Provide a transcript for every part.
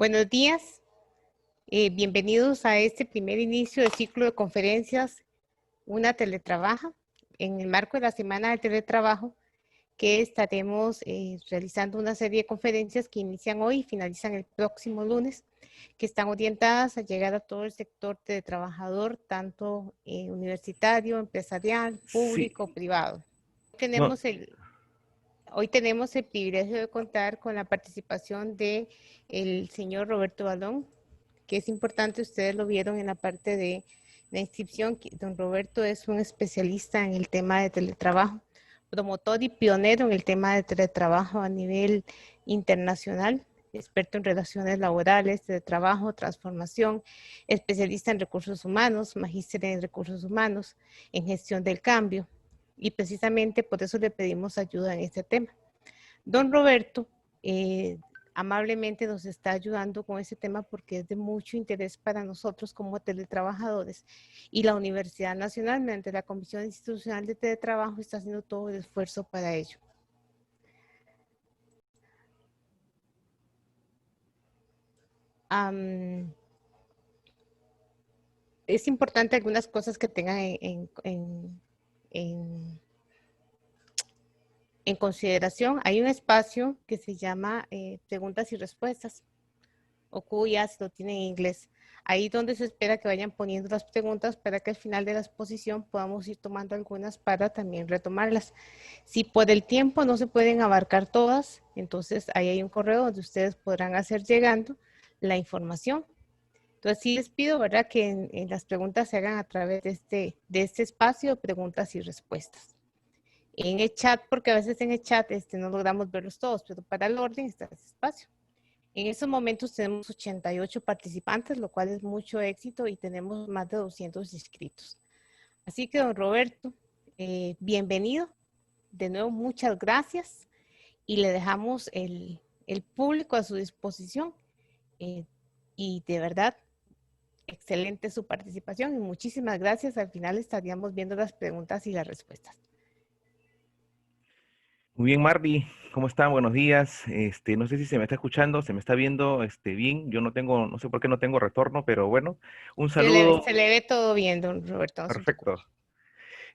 Buenos días, bienvenidos a este primer inicio del ciclo de conferencias Una Teletrabaja, en el marco de la Semana del Teletrabajo, que estaremos realizando una serie de conferencias que inician hoy y finalizan el próximo lunes, que están orientadas a llegar a todo el sector de trabajador, tanto universitario, empresarial, Sí, público, privado. no, Hoy tenemos el privilegio de contar con la participación de el señor Roberto Balón, que es importante, ustedes lo vieron en la parte de la inscripción, que don Roberto es un especialista en el tema de teletrabajo, promotor y pionero en el tema de teletrabajo a nivel internacional, experto en relaciones laborales, teletrabajo, transformación, especialista en recursos humanos, magíster en recursos humanos, en gestión del cambio. Y precisamente por eso le pedimos ayuda en este tema. Don Roberto amablemente nos está ayudando con ese tema porque es de mucho interés para nosotros como teletrabajadores, y la Universidad Nacional, mediante la Comisión Institucional de Teletrabajo, está haciendo todo el esfuerzo para ello. Es importante algunas cosas que tengan en consideración. Hay un espacio que se llama preguntas y respuestas, o QIA si lo tienen en inglés. Ahí donde se espera que vayan poniendo las preguntas para que al final de la exposición podamos ir tomando algunas para también retomarlas. Si por el tiempo no se pueden abarcar todas, entonces ahí hay un correo donde ustedes podrán hacer llegando la información. Entonces sí les pido, ¿verdad?, que en las preguntas se hagan a través de este espacio de preguntas y respuestas. En el chat, porque a veces en el chat no logramos verlos todos, pero para el orden está ese espacio. En estos momentos tenemos 88 participantes, lo cual es mucho éxito, y tenemos más de 200 inscritos. Así que, don Roberto, bienvenido. De nuevo, muchas gracias, y le dejamos el público a su disposición. Y de verdad, excelente su participación y muchísimas gracias. Al final estaríamos viendo las preguntas y las respuestas. muy bien, Marty, ¿cómo están? Buenos días. No sé si se me está escuchando, se me está viendo, bien. Yo no tengo, no sé por qué no tengo retorno, pero bueno, un saludo. Se le ve todo bien, don Roberto, no se preocupe.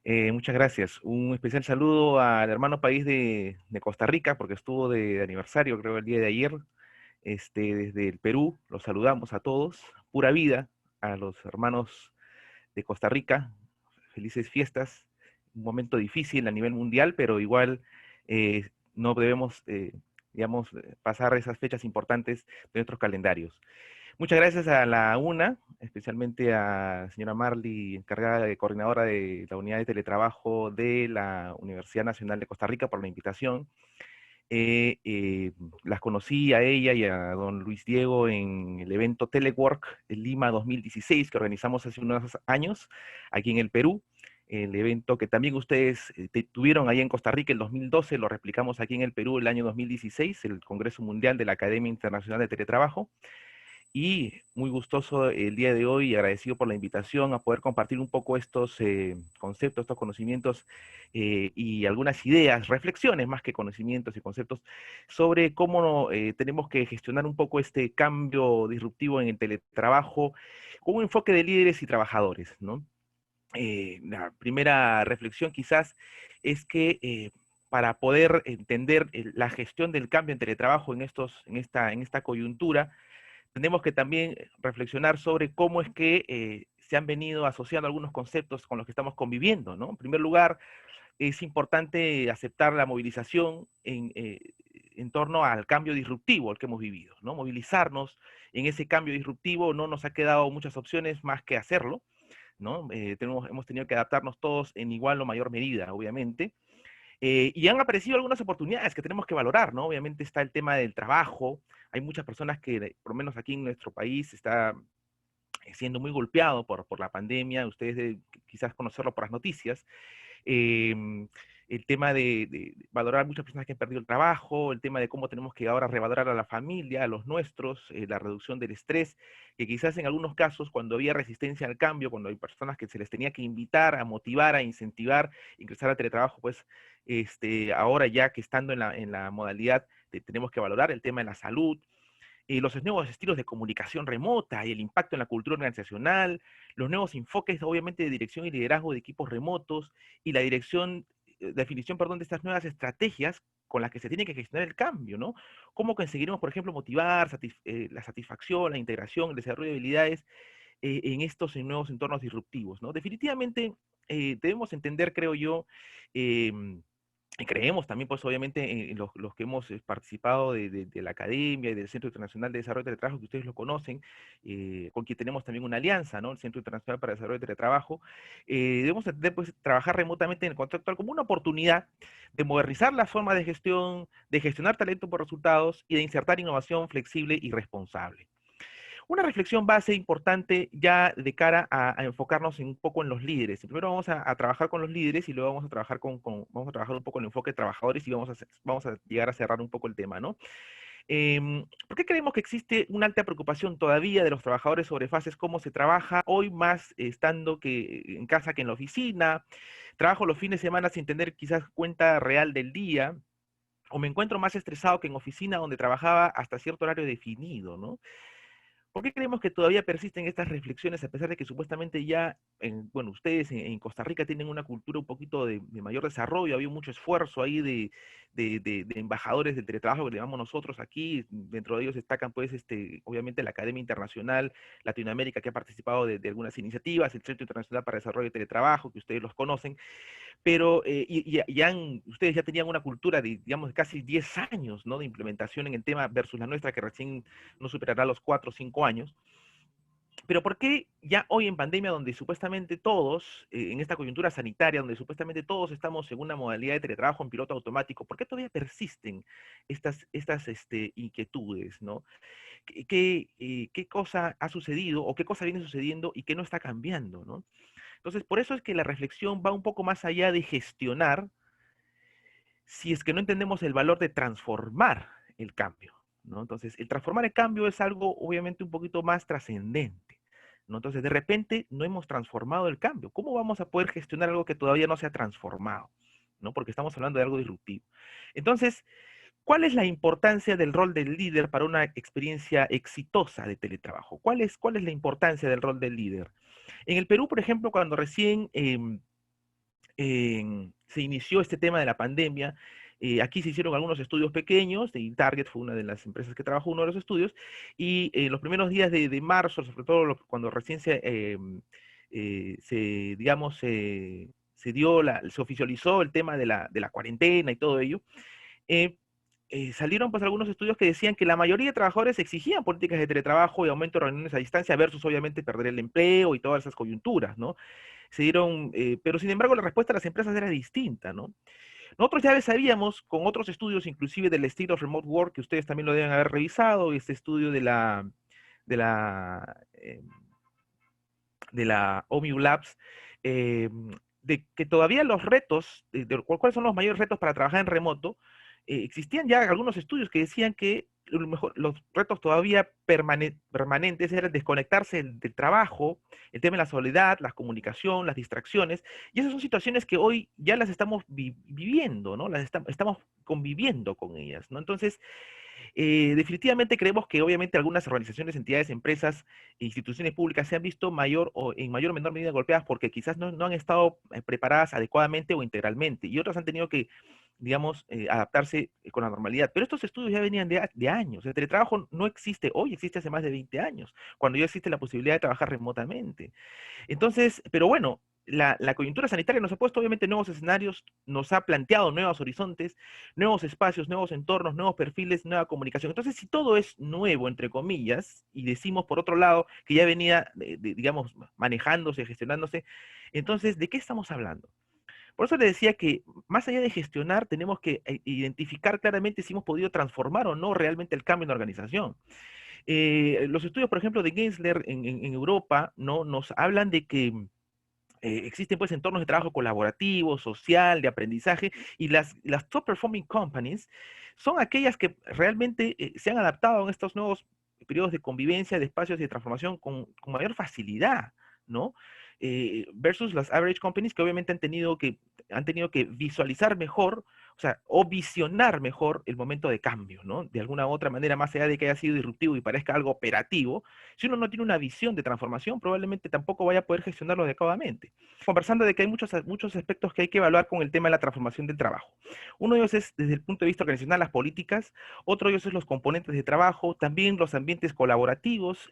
Perfecto. Muchas gracias. Un especial saludo al hermano país de Costa Rica, porque estuvo de aniversario, creo, el día de ayer. Desde el Perú, los saludamos a todos. Pura vida a los hermanos de Costa Rica. Felices fiestas. Un momento difícil a nivel mundial, pero igual no debemos, digamos, pasar esas fechas importantes de nuestros calendarios. Muchas gracias a la UNA, especialmente a la señora Marley, encargada de coordinadora de la unidad de teletrabajo de la Universidad Nacional de Costa Rica, por la invitación. Las conocí a ella y a don Luis Diego en el evento Telework en Lima 2016 que organizamos hace unos años aquí en el Perú. El evento que también ustedes tuvieron ahí en Costa Rica el 2012, lo replicamos aquí en el Perú el año 2016, el Congreso Mundial de la Academia Internacional de Teletrabajo. Y muy gustoso el día de hoy y agradecido por la invitación a poder compartir un poco estos conceptos, estos conocimientos y algunas ideas, reflexiones más que conocimientos y conceptos sobre cómo tenemos que gestionar un poco este cambio disruptivo en el teletrabajo con un enfoque de líderes y trabajadores, ¿no? La primera reflexión quizás es que para poder entender la gestión del cambio en teletrabajo en esta coyuntura, tenemos que también reflexionar sobre cómo es que se han venido asociando algunos conceptos con los que estamos conviviendo, ¿no? En primer lugar, es importante aceptar la movilización en torno al cambio disruptivo al que hemos vivido, ¿no? Movilizarnos en ese cambio disruptivo no nos ha quedado muchas opciones más que hacerlo, ¿no? Hemos tenido que adaptarnos todos en igual o mayor medida, obviamente. Y han aparecido algunas oportunidades que tenemos que valorar, ¿no? Obviamente está el tema del trabajo. Hay muchas personas que, por lo menos aquí en nuestro país, está siendo muy golpeado por la pandemia. Ustedes deben quizás conocerlo por las noticias. El tema de valorar muchas personas que han perdido el trabajo, el tema de cómo tenemos que ahora revalorar a la familia, a los nuestros, la reducción del estrés, que quizás en algunos casos cuando había resistencia al cambio, cuando hay personas que se les tenía que invitar, a motivar, a incentivar, ingresar al teletrabajo, pues ahora ya que estando en la modalidad tenemos que valorar el tema de la salud, los nuevos estilos de comunicación remota y el impacto en la cultura organizacional, los nuevos enfoques, obviamente, de dirección y liderazgo de equipos remotos y la definición, perdón, de estas nuevas estrategias con las que se tiene que gestionar el cambio, ¿no? ¿Cómo conseguiremos, por ejemplo, motivar la satisfacción, la integración, el desarrollo de habilidades en estos nuevos entornos disruptivos, ¿no? Definitivamente debemos entender, creo yo, em, y creemos también, pues obviamente, en los que hemos participado de la academia y del Centro Internacional de Desarrollo de Teletrabajo, que ustedes lo conocen, con quien tenemos también una alianza, ¿no? El Centro Internacional para el Desarrollo de Teletrabajo. Debemos entender, pues, trabajar remotamente en el contexto actual como una oportunidad de modernizar la forma de gestión, de gestionar talento por resultados y de insertar innovación flexible y responsable. Una reflexión base importante ya de cara a enfocarnos un poco en los líderes. Primero vamos a trabajar con los líderes y luego vamos a trabajar vamos a trabajar un poco en el enfoque de trabajadores y vamos a llegar a cerrar un poco el tema, ¿no? ¿Por qué creemos que existe una alta preocupación todavía de los trabajadores sobre fases cómo se trabaja hoy más estando que en casa que en la oficina? Trabajo los fines de semana sin tener quizás cuenta real del día, o me encuentro más estresado que en oficina donde trabajaba hasta cierto horario definido, ¿no? ¿Por qué creemos que todavía persisten estas reflexiones a pesar de que supuestamente ya, bueno, ustedes en Costa Rica tienen una cultura un poquito de mayor desarrollo, había mucho esfuerzo ahí de embajadores del teletrabajo que le llamamos nosotros aquí, dentro de ellos destacan pues obviamente la Academia Internacional Latinoamérica que ha participado de algunas iniciativas, el Centro Internacional para el Desarrollo de Teletrabajo, que ustedes los conocen, pero ustedes ya tenían una cultura de, digamos, de casi 10 años, ¿no? De implementación en el tema versus la nuestra, que recién no superará los 4 o 5 años. Pero ¿por qué ya hoy en pandemia, donde supuestamente todos, en esta coyuntura sanitaria, donde supuestamente todos estamos en una modalidad de teletrabajo en piloto automático, ¿por qué todavía persisten estas inquietudes, ¿no? ¿Qué cosa ha sucedido o qué cosa viene sucediendo y qué no está cambiando, ¿no? Entonces, por eso es que la reflexión va un poco más allá de gestionar, si es que no entendemos el valor de transformar el cambio, ¿no? Entonces, el transformar el cambio es algo obviamente un poquito más trascendente, ¿no? Entonces, de repente no hemos transformado el cambio. ¿Cómo vamos a poder gestionar algo que todavía no se ha transformado? ¿No? Porque estamos hablando de algo disruptivo. Entonces, ¿cuál es la importancia del rol del líder para una experiencia exitosa de teletrabajo? ¿Cuál es la importancia del rol del líder? En el Perú, por ejemplo, cuando recién se inició este tema de la pandemia, aquí se hicieron algunos estudios pequeños, y Target fue una de las empresas que trabajó uno de los estudios, y en los primeros días de marzo, sobre todo cuando recién digamos, se oficializó el tema de la cuarentena y todo ello, eh, salieron pues algunos estudios que decían que la mayoría de trabajadores exigían políticas de teletrabajo y aumento de reuniones a distancia versus obviamente perder el empleo y todas esas coyunturas, ¿no? Pero sin embargo la respuesta de las empresas era distinta, ¿no? Nosotros ya sabíamos con otros estudios, inclusive del State of Remote Work, que ustedes también lo deben haber revisado, este estudio de la, eh, de la OMIU Labs, eh, de que todavía los retos, cuáles son los mayores retos para trabajar en remoto, existían ya algunos estudios que decían que los retos todavía permanentes eran desconectarse del trabajo, el tema de la soledad, la comunicación, las distracciones, y esas son situaciones que hoy ya las estamos viviendo, ¿no? Estamos conviviendo con ellas, ¿no? Entonces, definitivamente creemos que obviamente algunas organizaciones, entidades, empresas e instituciones públicas se han visto mayor o en mayor o menor medida golpeadas porque quizás no han estado preparadas adecuadamente o integralmente y otras han tenido que, digamos, adaptarse con la normalidad. Pero estos estudios ya venían de años. El teletrabajo no existe hoy, existe hace más de 20 años, cuando ya existe la posibilidad de trabajar remotamente. Entonces, pero bueno, la coyuntura sanitaria nos ha puesto obviamente nuevos escenarios, nos ha planteado nuevos horizontes, nuevos espacios, nuevos entornos, nuevos perfiles, nueva comunicación. Entonces, si todo es nuevo, entre comillas, y decimos por otro lado que ya venía, digamos, manejándose, gestionándose, entonces, ¿de qué estamos hablando? Por eso le decía que más allá de gestionar, tenemos que identificar claramente si hemos podido transformar o no realmente el cambio en la organización. Los estudios, por ejemplo, de Gensler en Europa, ¿no? Nos hablan de que existen pues entornos de trabajo colaborativo, social, de aprendizaje, y las top performing companies son aquellas que realmente se han adaptado en estos nuevos periodos de convivencia, de espacios de transformación con mayor facilidad, ¿no? Versus las average companies que obviamente han tenido que visualizar mejor o sea, o visionar mejor el momento de cambio, ¿no? De alguna u otra manera, más allá de que haya sido disruptivo y parezca algo operativo, si uno no tiene una visión de transformación, probablemente tampoco vaya a poder gestionarlo adecuadamente. Conversando de que hay muchos aspectos que hay que evaluar con el tema de la transformación del trabajo. Uno de ellos es desde el punto de vista organizacional, las políticas, otro de ellos es los componentes de trabajo, también los ambientes colaborativos,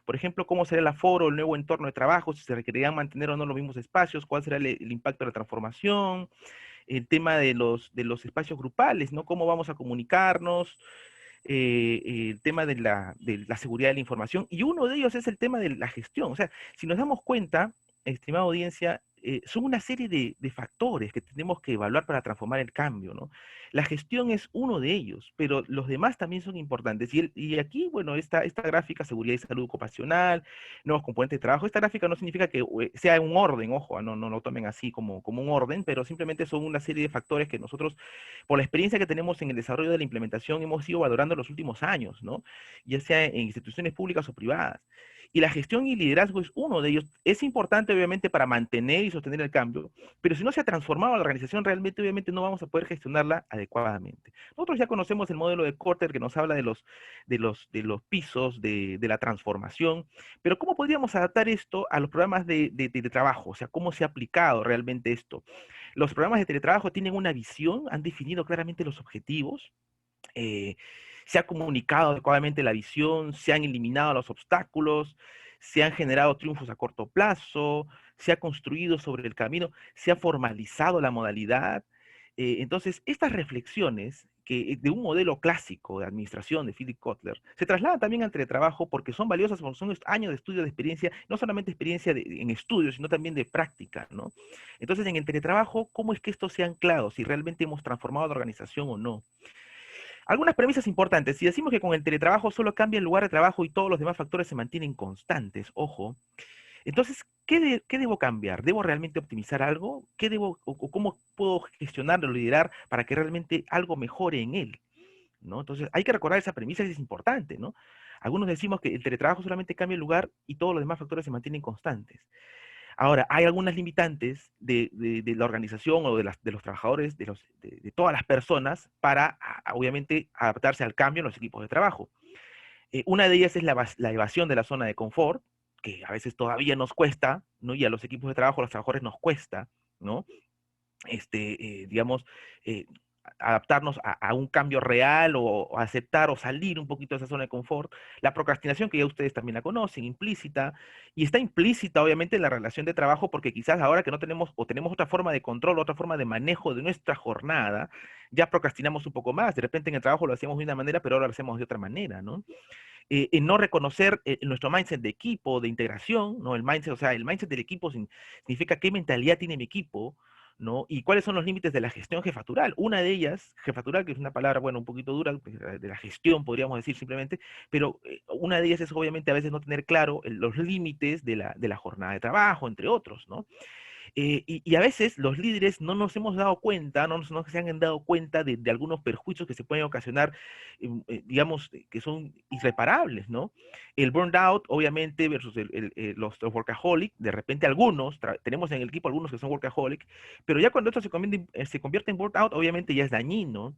por ejemplo, cómo será el aforo, el nuevo entorno de trabajo, si se requerirán mantener o no los mismos espacios, cuál será el impacto de la transformación, el tema de los espacios grupales, ¿no? Cómo vamos a comunicarnos, el tema de la seguridad de la información, y uno de ellos es el tema de la gestión. O sea, si nos damos cuenta, estimada audiencia, son una serie de factores que tenemos que evaluar para transformar el cambio, ¿no? La gestión es uno de ellos, pero los demás también son importantes. Y aquí, bueno, esta gráfica, seguridad y salud ocupacional, nuevos componentes de trabajo, esta gráfica no significa que sea un orden, ojo, no lo tomen así como un orden, pero simplemente son una serie de factores que nosotros, por la experiencia que tenemos en el desarrollo de la implementación, hemos ido valorando en los últimos años, ¿no? Ya sea en instituciones públicas o privadas. Y la gestión y liderazgo es uno de ellos. Es importante, obviamente, para mantener y sostener el cambio, pero si no se ha transformado la organización, realmente, obviamente, no vamos a poder gestionarla adecuadamente. Nosotros ya conocemos el modelo de Porter que nos habla de los pisos de la transformación, pero ¿cómo podríamos adaptar esto a los programas de trabajo? O sea, ¿cómo se ha aplicado realmente esto? Los programas de teletrabajo tienen una visión, han definido claramente los objetivos, eh, se ha comunicado adecuadamente la visión, se han eliminado los obstáculos, se han generado triunfos a corto plazo, se ha construido sobre el camino, se ha formalizado la modalidad. Entonces, estas reflexiones de un modelo clásico de administración de Philip Kotler se trasladan también al teletrabajo porque son valiosas, porque son años de estudio, de experiencia, no solamente experiencia en estudios, sino también de práctica, ¿no? Entonces, en el teletrabajo, ¿cómo es que esto se ha anclado? Si realmente hemos transformado la organización o no. Algunas premisas importantes. Si decimos que con el teletrabajo solo cambia el lugar de trabajo y todos los demás factores se mantienen constantes, ojo, entonces, ¿qué debo cambiar? ¿Debo realmente optimizar algo? ¿Qué debo, o cómo puedo gestionarlo, liderar para que realmente algo mejore en él? ¿No? Entonces, hay que recordar esa premisa, es importante, ¿no? Algunos decimos que el teletrabajo solamente cambia el lugar y todos los demás factores se mantienen constantes. Ahora, hay algunas limitantes de la organización o de los trabajadores, de todas las personas, para, obviamente, adaptarse al cambio en los equipos de trabajo. Una de ellas es la evasión de la zona de confort, que a veces todavía nos cuesta, ¿no? Y a los equipos de trabajo, a los trabajadores nos cuesta, ¿no? Digamos, eh, adaptarnos a un cambio real o aceptar o salir un poquito de esa zona de confort. La procrastinación, que ya ustedes también la conocen, implícita, y está implícita obviamente en la relación de trabajo porque quizás ahora que no tenemos o tenemos otra forma de control, otra forma de manejo de nuestra jornada, ya procrastinamos un poco más. De repente en el trabajo lo hacíamos de una manera, pero ahora lo hacemos de otra manera, ¿no? En no reconocer nuestro mindset de equipo, de integración, ¿no? El mindset, o sea, el mindset del equipo significa qué mentalidad tiene mi equipo, ¿no? Y cuáles son los límites de la gestión jefatural. Una de ellas, jefatural, que es una palabra, bueno, un poquito dura, pues, de la gestión, podríamos decir simplemente, pero una de ellas es obviamente a veces no tener claro los límites de la jornada de trabajo, entre otros, ¿no? Y a veces los líderes no nos hemos dado cuenta, no se han dado cuenta de algunos perjuicios que se pueden ocasionar, digamos, que son irreparables, ¿no? El burnout, obviamente, versus los workaholic, de repente algunos, tenemos en el equipo algunos que son workaholic, pero ya cuando esto se convierte en burnout, obviamente ya es dañino.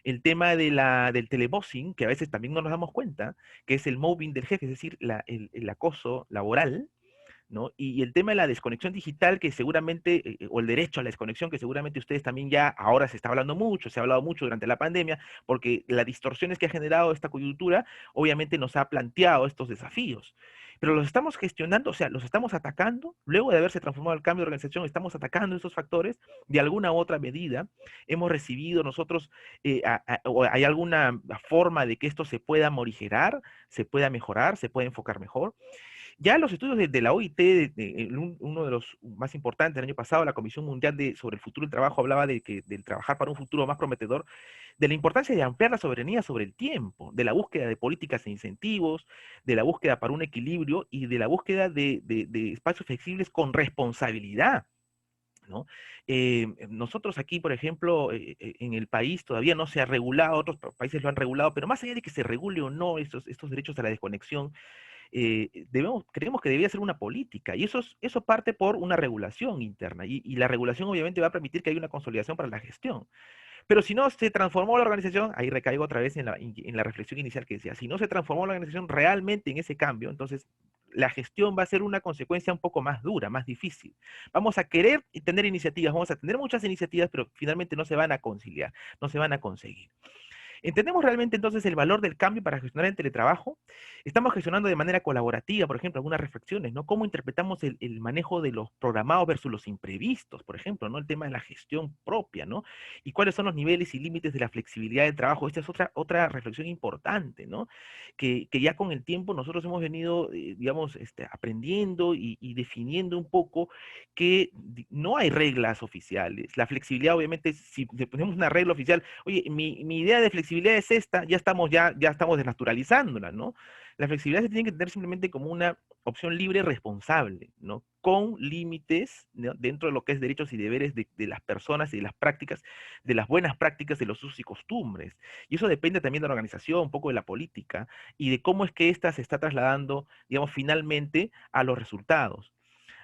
El tema del telebossing, que a veces también no nos damos cuenta, que es el mobbing del jefe, es decir, el acoso laboral, ¿no? Y el tema de la desconexión digital, que seguramente, o el derecho a la desconexión, que seguramente ustedes también ya ahora se está hablando mucho, se ha hablado mucho durante la pandemia, porque las distorsiones que ha generado esta coyuntura, obviamente nos ha planteado estos desafíos. Pero los estamos gestionando, o sea, los estamos atacando, luego de haberse transformado el cambio de organización, estamos atacando esos factores de alguna u otra medida. Hemos recibido nosotros, o hay alguna forma de que esto se pueda morigerar, se pueda mejorar, se pueda enfocar mejor. Ya los estudios de la OIT, uno de los más importantes el año pasado, la Comisión Mundial sobre el Futuro del Trabajo, hablaba del trabajar para un futuro más prometedor, de la importancia de ampliar la soberanía sobre el tiempo, de la búsqueda de políticas e incentivos, de la búsqueda para un equilibrio y de la búsqueda de espacios flexibles con responsabilidad, ¿no? Nosotros aquí, por ejemplo, en el país todavía no se ha regulado, otros países lo han regulado, pero más allá de que se regule o no estos derechos a la desconexión, creemos que debería ser una política, y eso parte por una regulación interna, y la regulación obviamente va a permitir que haya una consolidación para la gestión. Pero si no se transformó la organización, ahí recaigo otra vez en la reflexión inicial que decía, si no se transformó la organización realmente en ese cambio, entonces la gestión va a ser una consecuencia un poco más dura, más difícil. Vamos a querer tener iniciativas, vamos a tener muchas iniciativas, pero finalmente no se van a conciliar, no se van a conseguir. ¿Entendemos realmente entonces el valor del cambio para gestionar el teletrabajo? Estamos gestionando de manera colaborativa, por ejemplo, algunas reflexiones, ¿no? ¿Cómo interpretamos el manejo de los programados versus los imprevistos, por ejemplo, ¿no? El tema de la gestión propia, ¿no? Y cuáles son los niveles y límites de la flexibilidad del trabajo. Esta es otra reflexión importante, ¿no? Que ya con el tiempo nosotros hemos venido, digamos, aprendiendo y definiendo un poco que no hay reglas oficiales. La flexibilidad, obviamente, si ponemos una regla oficial, oye, mi idea de flexibilidad es esta, ya estamos desnaturalizándola, ¿no? La flexibilidad se tiene que tener simplemente como una opción libre responsable, ¿no? Con límites, ¿no? Dentro de lo que es derechos y deberes de las personas y de las prácticas, de las buenas prácticas de los usos y costumbres. Y eso depende también de la organización, un poco de la política, y de cómo es que ésta se está trasladando, digamos, finalmente a los resultados.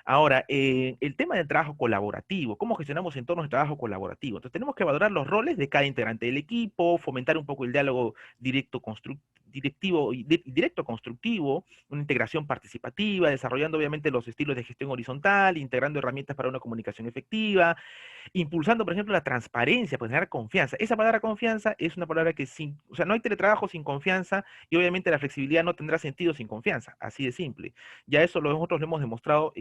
Ahora, el tema del trabajo colaborativo, ¿cómo gestionamos entornos de trabajo colaborativo? Entonces, tenemos que valorar los roles de cada integrante del equipo, fomentar un poco el diálogo directo constructivo, una integración participativa, desarrollando obviamente los estilos de gestión horizontal, integrando herramientas para una comunicación efectiva, impulsando, por ejemplo, la transparencia, pues generar confianza. Esa palabra confianza es una palabra que o sea, no hay teletrabajo sin confianza y obviamente la flexibilidad no tendrá sentido sin confianza, así de simple. Ya eso nosotros lo hemos demostrado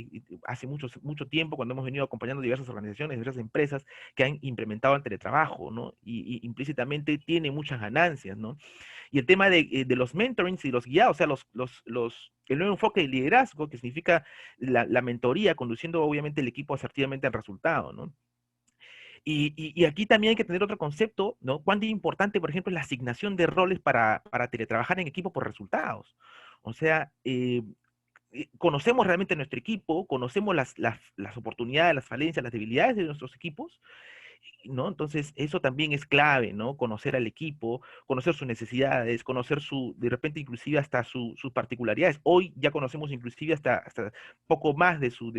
hace mucho tiempo cuando hemos venido acompañando diversas organizaciones, diversas empresas que han implementado el teletrabajo, ¿no? Y implícitamente tiene muchas ganancias, ¿no? Y el tema de los mentorings y los guiados, o sea, el nuevo enfoque de liderazgo, que significa la mentoría, conduciendo obviamente el equipo asertivamente al resultado, ¿no? Y aquí también hay que tener otro concepto, ¿no? Cuán importante, por ejemplo, es la asignación de roles para teletrabajar en equipo por resultados. O sea, conocemos realmente nuestro equipo, conocemos las oportunidades, las falencias, las debilidades de nuestros equipos, ¿no? Entonces, eso también es clave, ¿no? Conocer al equipo, conocer sus necesidades, conocer de repente inclusive hasta sus particularidades. Hoy ya conocemos inclusive hasta poco más de su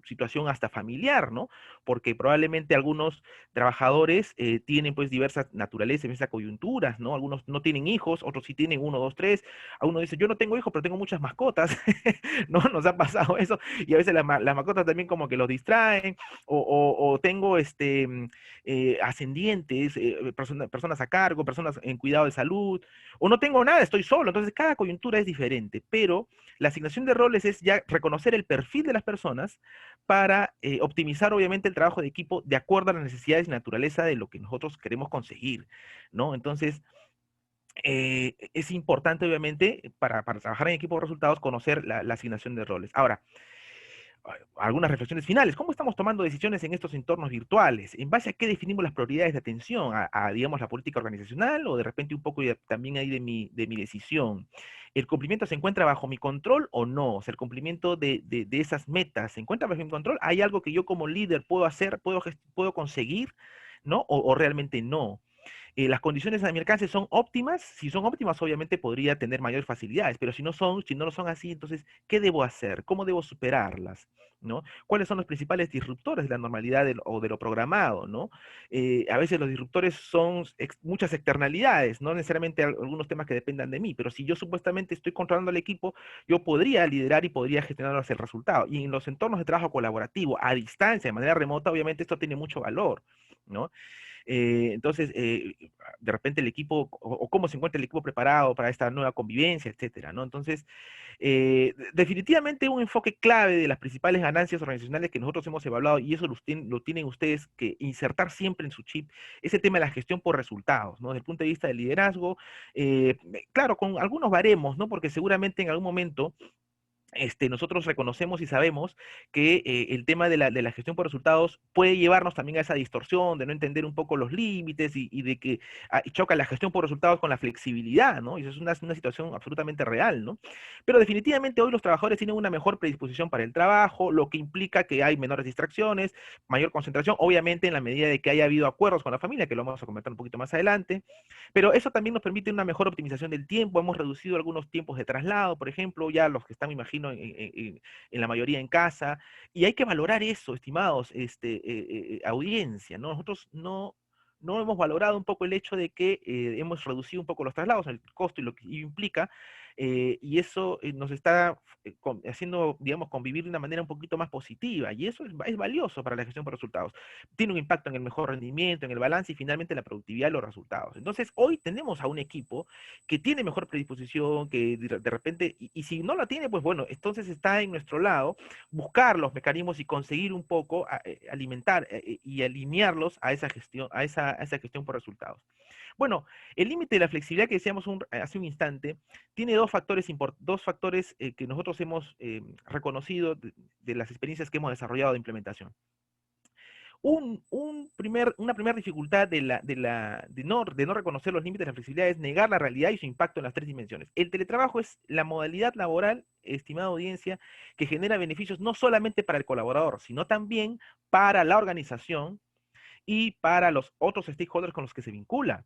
situación hasta familiar, ¿no? Porque probablemente algunos trabajadores tienen pues diversas naturalezas, diversas coyunturas, ¿no? Algunos no tienen hijos, otros sí tienen uno, dos, tres. Algunos dicen, yo no tengo hijos, pero tengo muchas mascotas, ¿no? Nos ha pasado eso, y a veces las mascotas también como que los distraen, o tengo ascendientes, personas a cargo, personas en cuidado de salud, o no tengo nada, estoy solo. Entonces, cada coyuntura es diferente, pero la asignación de roles es ya reconocer el perfil de las personas para optimizar, obviamente, el trabajo de equipo de acuerdo a las necesidades y naturaleza de lo que nosotros queremos conseguir, ¿no? Entonces, es importante, obviamente, para trabajar en equipo de resultados, conocer la asignación de roles. Ahora, algunas reflexiones finales. ¿Cómo estamos tomando decisiones en estos entornos virtuales? ¿En base a qué definimos las prioridades de atención? Digamos, la política organizacional o de repente un poco también ahí de mi decisión? ¿El cumplimiento se encuentra bajo mi control o no? O sea, el cumplimiento de esas metas se encuentra bajo mi control. ¿Hay algo que yo como líder puedo hacer, puedo conseguir, ¿no? O realmente no. Las condiciones a mi alcance son óptimas. Si son óptimas, obviamente podría tener mayores facilidades, pero si no lo son así, entonces, ¿qué debo hacer? ¿Cómo debo superarlas? ¿No? ¿Cuáles son los principales disruptores de la normalidad o de lo programado? ¿No? A veces los disruptores son muchas externalidades, no necesariamente algunos temas que dependan de mí, pero si yo supuestamente estoy controlando el equipo, yo podría liderar y podría gestionar hacia el resultado. Y en los entornos de trabajo colaborativo, a distancia, de manera remota, obviamente esto tiene mucho valor, ¿no? Entonces, de repente el equipo, o cómo se encuentra el equipo preparado para esta nueva convivencia, etcétera, ¿no? Entonces, definitivamente un enfoque clave de las principales ganancias organizacionales que nosotros hemos evaluado, y eso lo tienen ustedes que insertar siempre en su chip, es el tema de la gestión por resultados, ¿no? Desde el punto de vista del liderazgo, claro, con algunos baremos, ¿no? Porque seguramente en algún momento nosotros reconocemos y sabemos que el tema de la gestión por resultados puede llevarnos también a esa distorsión de no entender un poco los límites y de que choca la gestión por resultados con la flexibilidad, ¿no? Y eso es una situación absolutamente real, ¿no? Pero definitivamente hoy los trabajadores tienen una mejor predisposición para el trabajo, lo que implica que hay menores distracciones, mayor concentración, obviamente en la medida de que haya habido acuerdos con la familia, que lo vamos a comentar un poquito más adelante, pero eso también nos permite una mejor optimización del tiempo. Hemos reducido algunos tiempos de traslado, por ejemplo, ya los que están, me imagino, en la mayoría en casa. Y hay que valorar eso, estimados, audiencia, ¿no? Nosotros no hemos valorado un poco el hecho de que hemos reducido un poco los traslados, el costo y lo que ello implica, y eso nos está haciendo, digamos, convivir de una manera un poquito más positiva, y eso es valioso para la gestión por resultados. Tiene un impacto en el mejor rendimiento, en el balance y finalmente en la productividad de los resultados. Entonces, hoy tenemos a un equipo que tiene mejor predisposición, que de repente, y si no la tiene, pues bueno, entonces está en nuestro lado buscar los mecanismos y conseguir un poco alimentar y alinearlos a esa gestión, a esa gestión por resultados. Bueno, el límite de la flexibilidad que decíamos hace un instante tiene dos factores que nosotros hemos reconocido de las experiencias que hemos desarrollado de implementación. Una primera dificultad de no reconocer los límites de la flexibilidad es negar la realidad y su impacto en las tres dimensiones. El teletrabajo es la modalidad laboral, estimada audiencia, que genera beneficios no solamente para el colaborador, sino también para la organización y para los otros stakeholders con los que se vincula,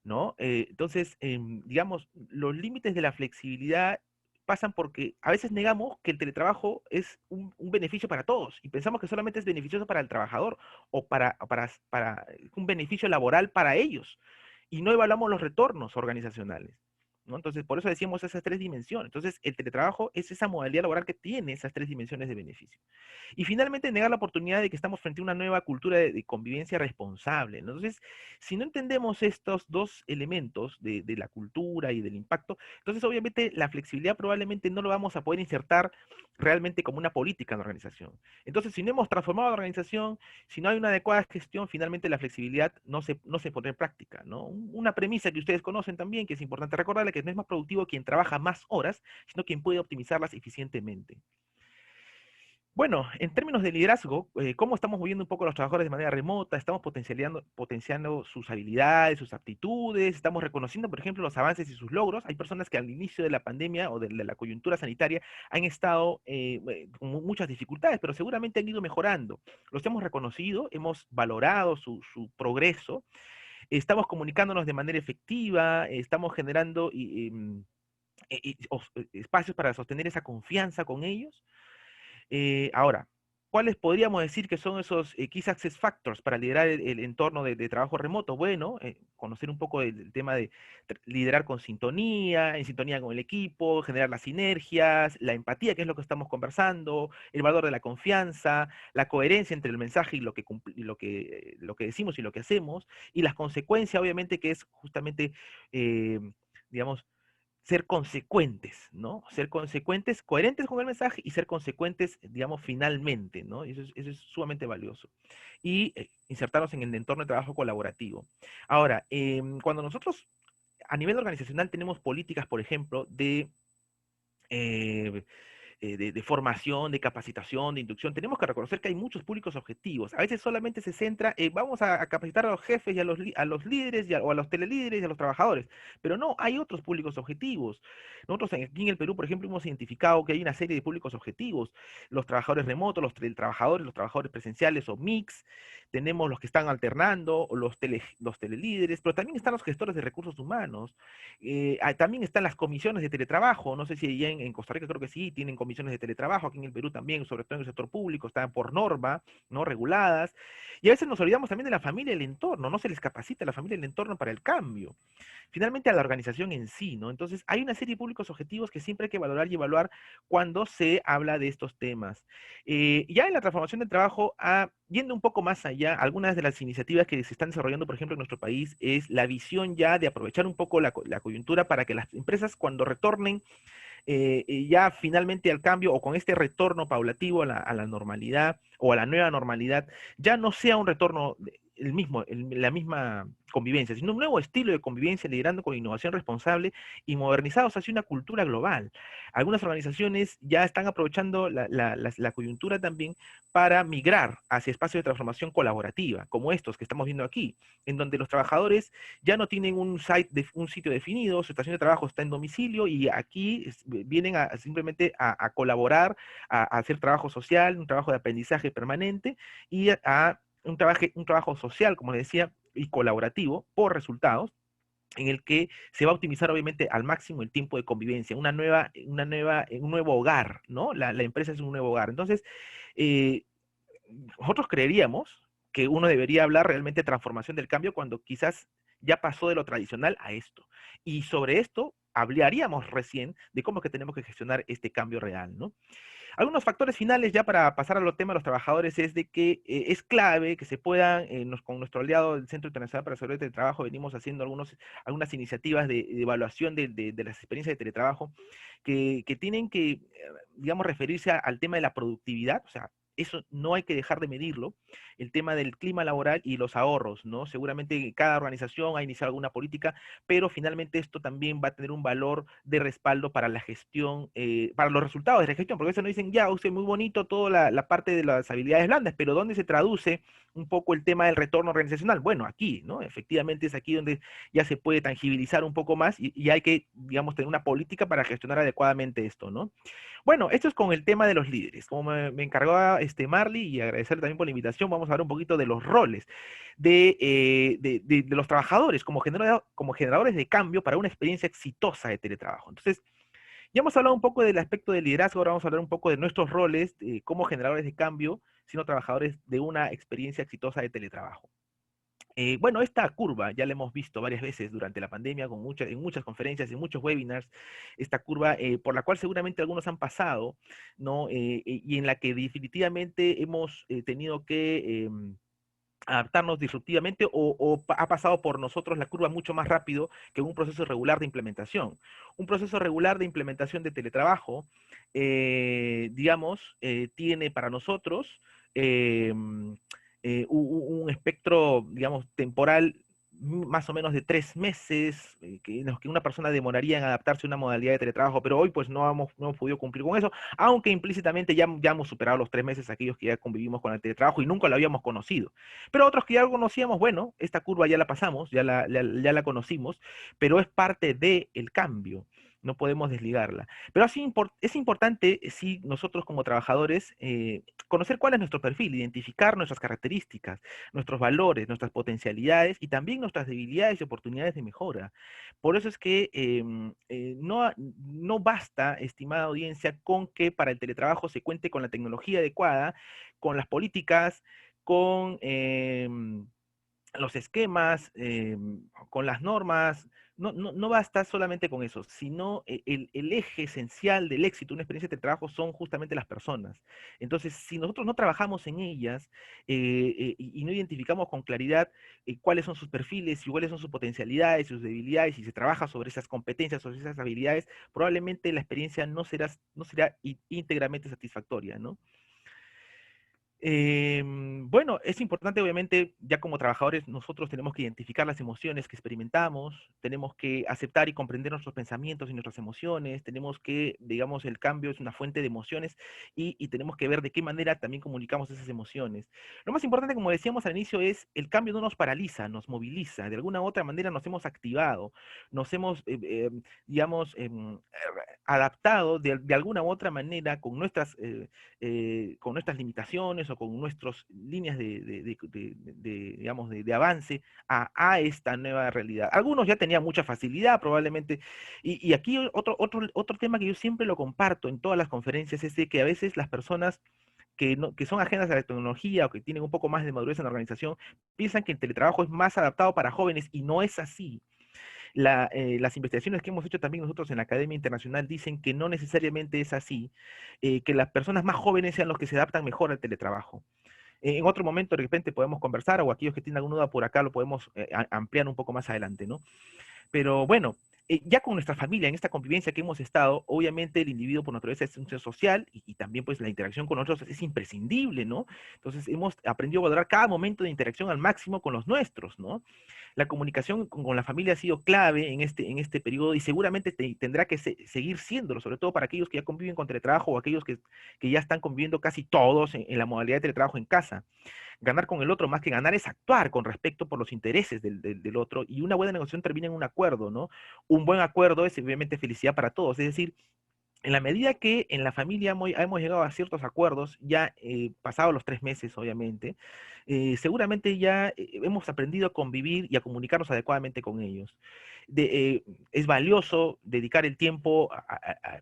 ¿no? Entonces, digamos, los límites de la flexibilidad pasan porque a veces negamos que el teletrabajo es un beneficio para todos y pensamos que solamente es beneficioso para el trabajador o para un beneficio laboral para ellos y no evaluamos los retornos organizacionales, ¿no? Entonces, por eso decíamos esas tres dimensiones. Entonces, el teletrabajo es esa modalidad laboral que tiene esas tres dimensiones de beneficio. Y finalmente, negar la oportunidad de que estamos frente a una nueva cultura de convivencia responsable, ¿no? Entonces, si no entendemos estos dos elementos de la cultura y del impacto, entonces obviamente la flexibilidad probablemente no lo vamos a poder insertar realmente como una política en la organización. Entonces, si no hemos transformado la organización, si no hay una adecuada gestión, finalmente la flexibilidad no se pondrá en práctica, ¿no? Una premisa que ustedes conocen también, que es importante recordarle, que no es más productivo quien trabaja más horas, sino quien puede optimizarlas eficientemente. Bueno, en términos de liderazgo, ¿cómo estamos moviendo un poco a los trabajadores de manera remota? Estamos potenciando sus habilidades, sus aptitudes, estamos reconociendo, por ejemplo, los avances y sus logros. Hay personas que al inicio de la pandemia o de la coyuntura sanitaria han estado con muchas dificultades, pero seguramente han ido mejorando. Los hemos reconocido, hemos valorado su progreso, estamos comunicándonos de manera efectiva, estamos generando espacios para sostener esa confianza con ellos. Ahora, ¿cuáles podríamos decir que son esos Key Success Factors para liderar el entorno de trabajo remoto? Bueno, conocer un poco del tema de liderar con sintonía, en sintonía con el equipo, generar las sinergias, la empatía, que es lo que estamos conversando, el valor de la confianza, la coherencia entre el mensaje y lo que decimos y lo que hacemos, y las consecuencias, obviamente, que es justamente, digamos, ser consecuentes, ¿no? Ser consecuentes, coherentes con el mensaje y ser consecuentes, digamos, finalmente, ¿no? Eso es sumamente valioso. Y insertarnos en el entorno de trabajo colaborativo. Ahora, cuando nosotros a nivel organizacional tenemos políticas, por ejemplo, eh, de formación, de capacitación, de inducción, tenemos que reconocer que hay muchos públicos objetivos. A veces solamente se centra, vamos a capacitar a los jefes y a los líderes o a los telelíderes y a los trabajadores, pero no, hay otros públicos objetivos. Nosotros aquí en el Perú, por ejemplo, hemos identificado que hay una serie de públicos objetivos, los trabajadores remotos, los teletrabajadores, los trabajadores presenciales o mix, tenemos los que están alternando, o los telelíderes, pero también están los gestores de recursos humanos, también están las comisiones de teletrabajo, no sé si allá en Costa Rica creo que sí, tienen comisiones de teletrabajo, aquí en el Perú también, sobre todo en el sector público, están por norma, ¿no? Reguladas, y a veces nos olvidamos también de la familia y el entorno, no se les capacita a la familia y el entorno para el cambio. Finalmente a la organización en sí, ¿no? Entonces hay una serie de públicos objetivos que siempre hay que valorar y evaluar cuando se habla de estos temas. Ya en la transformación del trabajo, yendo un poco más allá, algunas de las iniciativas que se están desarrollando, por ejemplo, en nuestro país, es la visión ya de aprovechar un poco la coyuntura para que las empresas cuando retornen ya finalmente al cambio o con este retorno paulativo a la normalidad o a la nueva normalidad, ya no sea un retorno la misma convivencia, sino un nuevo estilo de convivencia liderando con innovación responsable y modernizados hacia una cultura global. Algunas organizaciones ya están aprovechando la coyuntura también para migrar hacia espacios de transformación colaborativa, como estos que estamos viendo aquí, en donde los trabajadores ya no tienen un sitio definido, su estación de trabajo está en domicilio y aquí vienen simplemente a colaborar, a hacer trabajo social, un trabajo de aprendizaje permanente y a un trabajo social, como les decía, y colaborativo por resultados, en el que se va a optimizar obviamente al máximo el tiempo de convivencia, un nuevo hogar, ¿no? La empresa es un nuevo hogar. Entonces, eh, nosotros creeríamos que uno debería hablar realmente de transformación del cambio cuando quizás ya pasó de lo tradicional a esto. Y sobre esto hablaríamos recién de cómo es que tenemos que gestionar este cambio real, ¿no? Algunos factores finales ya para pasar a los temas de los trabajadores es de que es clave que se puedan, con nuestro aliado del Centro Internacional para la Seguridad del Trabajo, venimos haciendo algunas iniciativas de evaluación de las experiencias de teletrabajo que tienen que, digamos, referirse al tema de la productividad, o sea, eso no hay que dejar de medirlo, el tema del clima laboral y los ahorros, ¿no? Seguramente cada organización ha iniciado alguna política, pero finalmente esto también va a tener un valor de respaldo para la gestión, para los resultados de la gestión, porque a veces nos dicen, ya, usted muy bonito toda la parte de las habilidades blandas, pero ¿dónde se traduce un poco el tema del retorno organizacional? Bueno, aquí, ¿no? Efectivamente es aquí donde ya se puede tangibilizar un poco más y hay que, digamos, tener una política para gestionar adecuadamente esto, ¿no? Bueno, esto es con el tema de los líderes. Como me encargó Marley, y agradecerle también por la invitación, vamos a hablar un poquito de los roles de los trabajadores como generadores de cambio para una experiencia exitosa de teletrabajo. Entonces, ya hemos hablado un poco del aspecto del liderazgo, ahora vamos a hablar un poco de nuestros roles como generadores de cambio, sino trabajadores de una experiencia exitosa de teletrabajo. Bueno, esta curva ya la hemos visto varias veces durante la pandemia en muchas conferencias, en muchos webinars, esta curva por la cual seguramente algunos han pasado, ¿no? Y en la que definitivamente hemos tenido que adaptarnos disruptivamente ha pasado por nosotros la curva mucho más rápido que un proceso regular de implementación. Un proceso regular de implementación de teletrabajo, digamos, tiene para nosotros un espectro, digamos, temporal más o menos de 3 meses, en los que una persona demoraría en adaptarse a una modalidad de teletrabajo, pero hoy pues no hemos podido cumplir con eso, aunque implícitamente ya hemos superado los 3 meses aquellos que ya convivimos con el teletrabajo y nunca lo habíamos conocido. Pero otros que ya lo conocíamos, bueno, esta curva ya la pasamos, ya la conocimos, pero es parte del cambio. No podemos desligarla. Pero así es importante, sí, nosotros como trabajadores, conocer cuál es nuestro perfil, identificar nuestras características, nuestros valores, nuestras potencialidades y también nuestras debilidades y oportunidades de mejora. Por eso es que no basta, estimada audiencia, con que para el teletrabajo se cuente con la tecnología adecuada, con las políticas, con los esquemas, con las normas. No basta solamente con eso, sino el eje esencial del éxito de una experiencia de trabajo son justamente las personas. Entonces, si nosotros no trabajamos en ellas y no identificamos con claridad cuáles son sus perfiles y cuáles son sus potencialidades, sus debilidades, y se trabaja sobre esas competencias, sobre esas habilidades, probablemente la experiencia no será íntegramente satisfactoria, ¿no? Bueno, es importante, obviamente, ya como trabajadores, nosotros tenemos que identificar las emociones que experimentamos, tenemos que aceptar y comprender nuestros pensamientos y nuestras emociones, tenemos que, digamos, el cambio es una fuente de emociones y tenemos que ver de qué manera también comunicamos esas emociones. Lo más importante, como decíamos al inicio, es el cambio no nos paraliza, nos moviliza, de alguna u otra manera nos hemos activado, nos hemos, digamos, adaptado de alguna u otra manera con nuestras limitaciones o con nuestras líneas digamos, de avance a esta nueva realidad. Algunos ya tenían mucha facilidad probablemente, y aquí otro tema que yo siempre lo comparto en todas las conferencias es de que a veces las personas que son ajenas a la tecnología o que tienen un poco más de madurez en la organización, piensan que el teletrabajo es más adaptado para jóvenes y no es así. Las investigaciones que hemos hecho también nosotros en la Academia Internacional dicen que no necesariamente es así, que las personas más jóvenes sean los que se adaptan mejor al teletrabajo. En otro momento de repente podemos conversar o aquellos que tienen alguna duda por acá lo podemos ampliar un poco más adelante, ¿no? Pero bueno, ya con nuestra familia, en esta convivencia que hemos estado, obviamente el individuo por naturaleza es un ser social y también pues la interacción con otros es imprescindible, ¿no? Entonces hemos aprendido a valorar cada momento de interacción al máximo con los nuestros, ¿no? La comunicación con la familia ha sido clave en este periodo y seguramente tendrá que seguir siéndolo, sobre todo para aquellos que ya conviven con teletrabajo o aquellos que ya están conviviendo casi todos en la modalidad de teletrabajo en casa. Ganar con el otro más que ganar es actuar con respecto por los intereses del otro, y una buena negociación termina en un acuerdo, ¿no? Un buen acuerdo es obviamente felicidad para todos, es decir, en la medida que en la familia hemos llegado a ciertos acuerdos, ya pasados los 3 meses, obviamente, seguramente ya hemos aprendido a convivir y a comunicarnos adecuadamente con ellos. es valioso dedicar el tiempo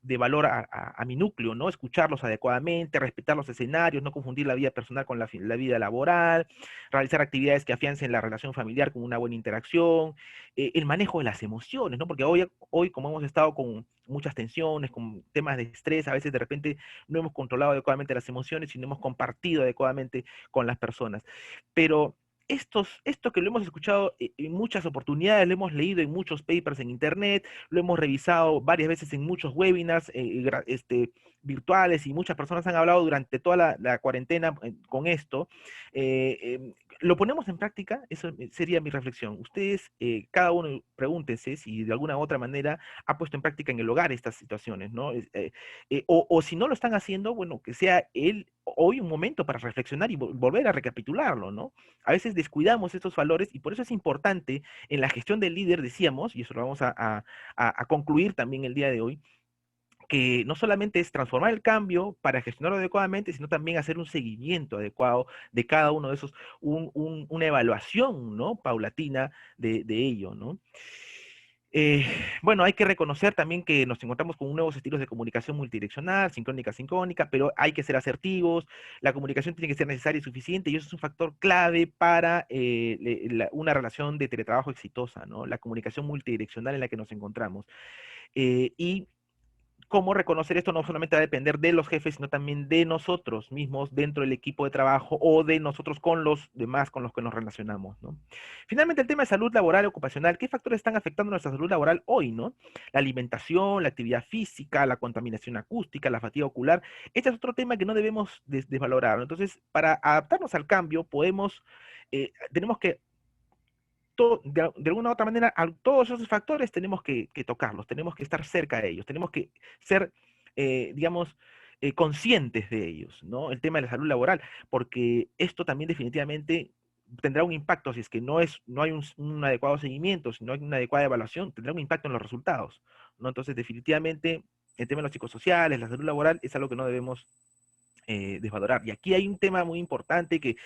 de valor a mi núcleo, ¿no? Escucharlos adecuadamente, respetar los escenarios, no confundir la vida personal con la vida laboral, realizar actividades que afiancen la relación familiar con una buena interacción, el manejo de las emociones, ¿no? Porque hoy, como hemos estado con muchas tensiones, con temas de estrés, a veces de repente no hemos controlado adecuadamente las emociones y no hemos compartido adecuadamente con las personas. Pero esto que lo hemos escuchado en muchas oportunidades, lo hemos leído en muchos papers en internet, lo hemos revisado varias veces en muchos webinars virtuales, y muchas personas han hablado durante toda la cuarentena con esto. ¿Lo ponemos en práctica? Eso sería mi reflexión. Ustedes, cada uno, pregúntense si de alguna u otra manera ha puesto en práctica en el hogar estas situaciones, ¿no? O si no lo están haciendo, bueno, que sea hoy un momento para reflexionar y volver a recapitularlo, ¿no? A veces descuidamos estos valores, y por eso es importante en la gestión del líder, decíamos, y eso lo vamos a concluir también el día de hoy, que no solamente es transformar el cambio para gestionarlo adecuadamente, sino también hacer un seguimiento adecuado de cada uno de esos, una evaluación, ¿no? Paulatina de ello, ¿no? Eh, bueno, hay que reconocer también que nos encontramos con nuevos estilos de comunicación multidireccional, sincrónica, sincrónica, pero hay que ser asertivos, la comunicación tiene que ser necesaria y suficiente, y eso es un factor clave para una relación de teletrabajo exitosa, ¿no? La comunicación multidireccional en la que nos encontramos. Y cómo reconocer esto no solamente va a depender de los jefes, sino también de nosotros mismos dentro del equipo de trabajo, o de nosotros con los demás con los que nos relacionamos, ¿no? Finalmente, el tema de salud laboral y ocupacional. ¿Qué factores están afectando nuestra salud laboral hoy, ¿no? La alimentación, la actividad física, la contaminación acústica, la fatiga ocular. Este es otro tema que no debemos desvalorar, ¿no? Entonces, para adaptarnos al cambio, tenemos que de alguna u otra manera, a todos esos factores tenemos que tocarlos, tenemos que estar cerca de ellos, tenemos que ser, digamos, conscientes de ellos, ¿no? El tema de la salud laboral, porque esto también definitivamente tendrá un impacto. Si es que no hay un adecuado seguimiento, si no hay una adecuada evaluación, tendrá un impacto en los resultados, ¿no? Entonces, definitivamente, el tema de los psicosociales, la salud laboral, es algo que no debemos desvalorar. Y aquí hay un tema muy importante que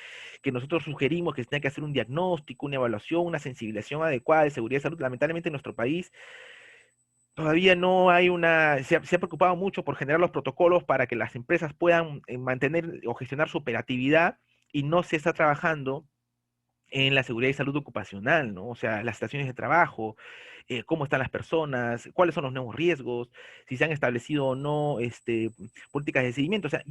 nosotros sugerimos, que se tenga que hacer un diagnóstico, una evaluación, una sensibilización adecuada de seguridad y salud. Lamentablemente en nuestro país todavía no hay se ha preocupado mucho por generar los protocolos para que las empresas puedan mantener o gestionar su operatividad, y no se está trabajando en la seguridad y salud ocupacional, ¿no? O sea, las estaciones de trabajo, cómo están las personas, cuáles son los nuevos riesgos, si se han establecido o no políticas de seguimiento. O sea,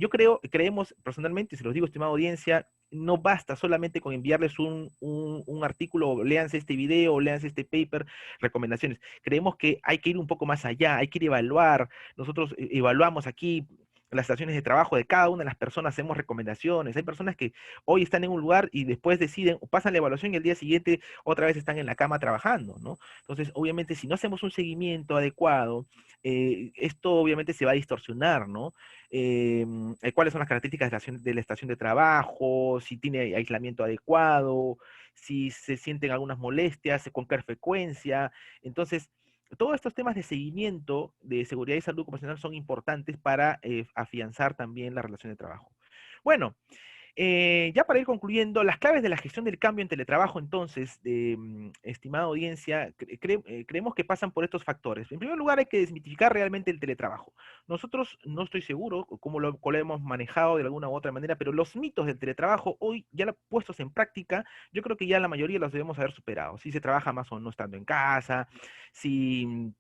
creemos personalmente, se los digo, estimada audiencia, no basta solamente con enviarles un artículo, o léanse este video, o léanse este paper, recomendaciones. Creemos que hay que ir un poco más allá, hay que ir a evaluar. Nosotros evaluamos aquí las estaciones de trabajo de cada una de las personas, hacemos recomendaciones. Hay personas que hoy están en un lugar y después deciden, o pasan la evaluación, y el día siguiente otra vez están en la cama trabajando, ¿no? Entonces, obviamente, si no hacemos un seguimiento adecuado, esto obviamente se va a distorsionar, ¿no? ¿Cuáles son las características de la estación de trabajo? Si tiene aislamiento adecuado, si se sienten algunas molestias, con qué frecuencia. Entonces, todos estos temas de seguimiento de seguridad y salud ocupacional son importantes para afianzar también la relación de trabajo. Bueno, ya para ir concluyendo, las claves de la gestión del cambio en teletrabajo, entonces, estimada audiencia, creemos que pasan por estos factores. En primer lugar, hay que desmitificar realmente el teletrabajo. Nosotros, no estoy seguro cómo lo hemos manejado de alguna u otra manera, pero los mitos del teletrabajo hoy, ya puestos en práctica, yo creo que ya la mayoría los debemos haber superado. Si se trabaja más o no estando en casa, si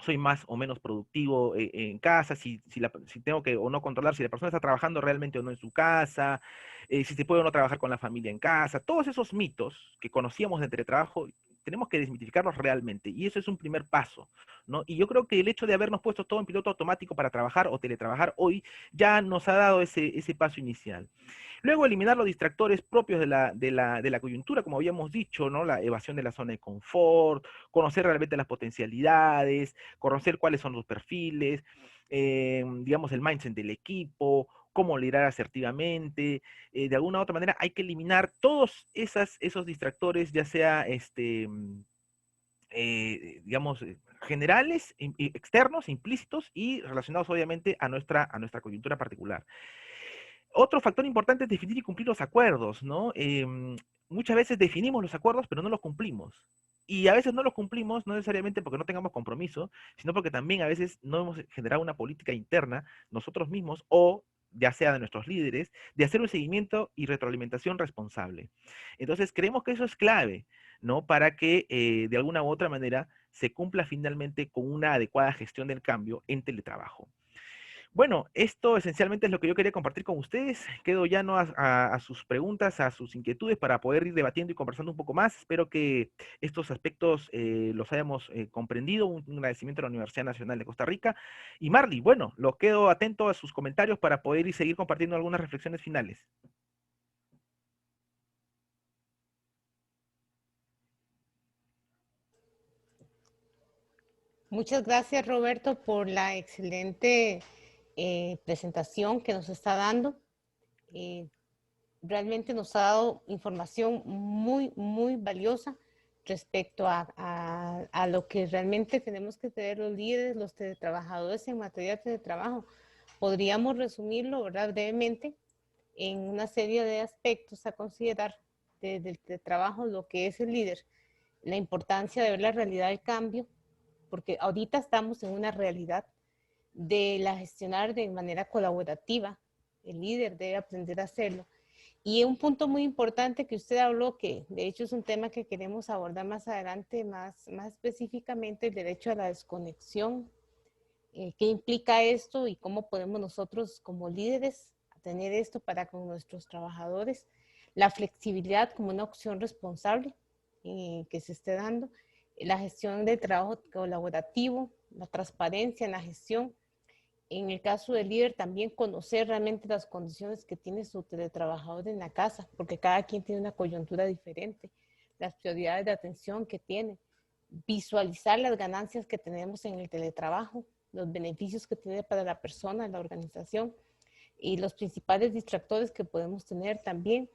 soy más o menos productivo en casa, si tengo que o no controlar si la persona está trabajando realmente o no en su casa, si se puede o no trabajar con la familia en casa. Todos esos mitos que conocíamos de teletrabajo, tenemos que desmitificarlos realmente, y eso es un primer paso, ¿no? Y yo creo que el hecho de habernos puesto todo en piloto automático para trabajar o teletrabajar hoy ya nos ha dado ese paso inicial. Luego, eliminar los distractores propios de la coyuntura, como habíamos dicho, ¿no? La evasión de la zona de confort, conocer realmente las potencialidades, conocer cuáles son los perfiles, digamos, el mindset del equipo, cómo liderar asertivamente. De alguna u otra manera hay que eliminar todos esos distractores, ya sea, digamos, generales, externos, implícitos, y relacionados obviamente a nuestra coyuntura particular. Otro factor importante es definir y cumplir los acuerdos, ¿no? Muchas veces definimos los acuerdos, pero no los cumplimos. y a veces no los cumplimos, no necesariamente porque no tengamos compromiso, sino porque también a veces no hemos generado una política interna nosotros mismos o ya sea de nuestros líderes, de hacer un seguimiento y retroalimentación responsable. Entonces, creemos que eso es clave, ¿no? Para que de alguna u otra manera se cumpla finalmente con una adecuada gestión del cambio en teletrabajo. Bueno, esto esencialmente es lo que yo quería compartir con ustedes. Quedo ya no a sus preguntas, a sus inquietudes para poder ir debatiendo y conversando un poco más. Espero que estos aspectos los hayamos comprendido. Un agradecimiento a la Universidad Nacional de Costa Rica. Y Marley, bueno, lo quedo atento a sus comentarios para poder ir seguir compartiendo algunas reflexiones finales. Muchas gracias, Roberto, por la excelente presentación que nos está dando. Eh, Realmente nos ha dado información muy, muy valiosa respecto a lo que realmente tenemos que tener los líderes, los teletrabajadores en materia de teletrabajo. Podríamos resumirlo, ¿verdad?, brevemente en una serie de aspectos a considerar desde el teletrabajo, lo que es el líder, la importancia de ver la realidad del cambio, porque ahorita estamos en una realidad de la gestionar de manera colaborativa. El líder debe aprender a hacerlo. Y un punto muy importante que usted habló, que de hecho es un tema que queremos abordar más adelante, más específicamente, el derecho a la desconexión. ¿Qué implica esto y cómo podemos nosotros como líderes tener esto para con nuestros trabajadores? La flexibilidad como una opción responsable que se esté dando, la gestión del trabajo colaborativo, la transparencia en la gestión. En el caso del líder, también conocer realmente las condiciones que tiene su teletrabajador en la casa, porque cada quien tiene una coyuntura diferente, las prioridades de atención que tiene, visualizar las ganancias que tenemos en el teletrabajo, los beneficios que tiene para la persona, la organización y los principales distractores que podemos tener también.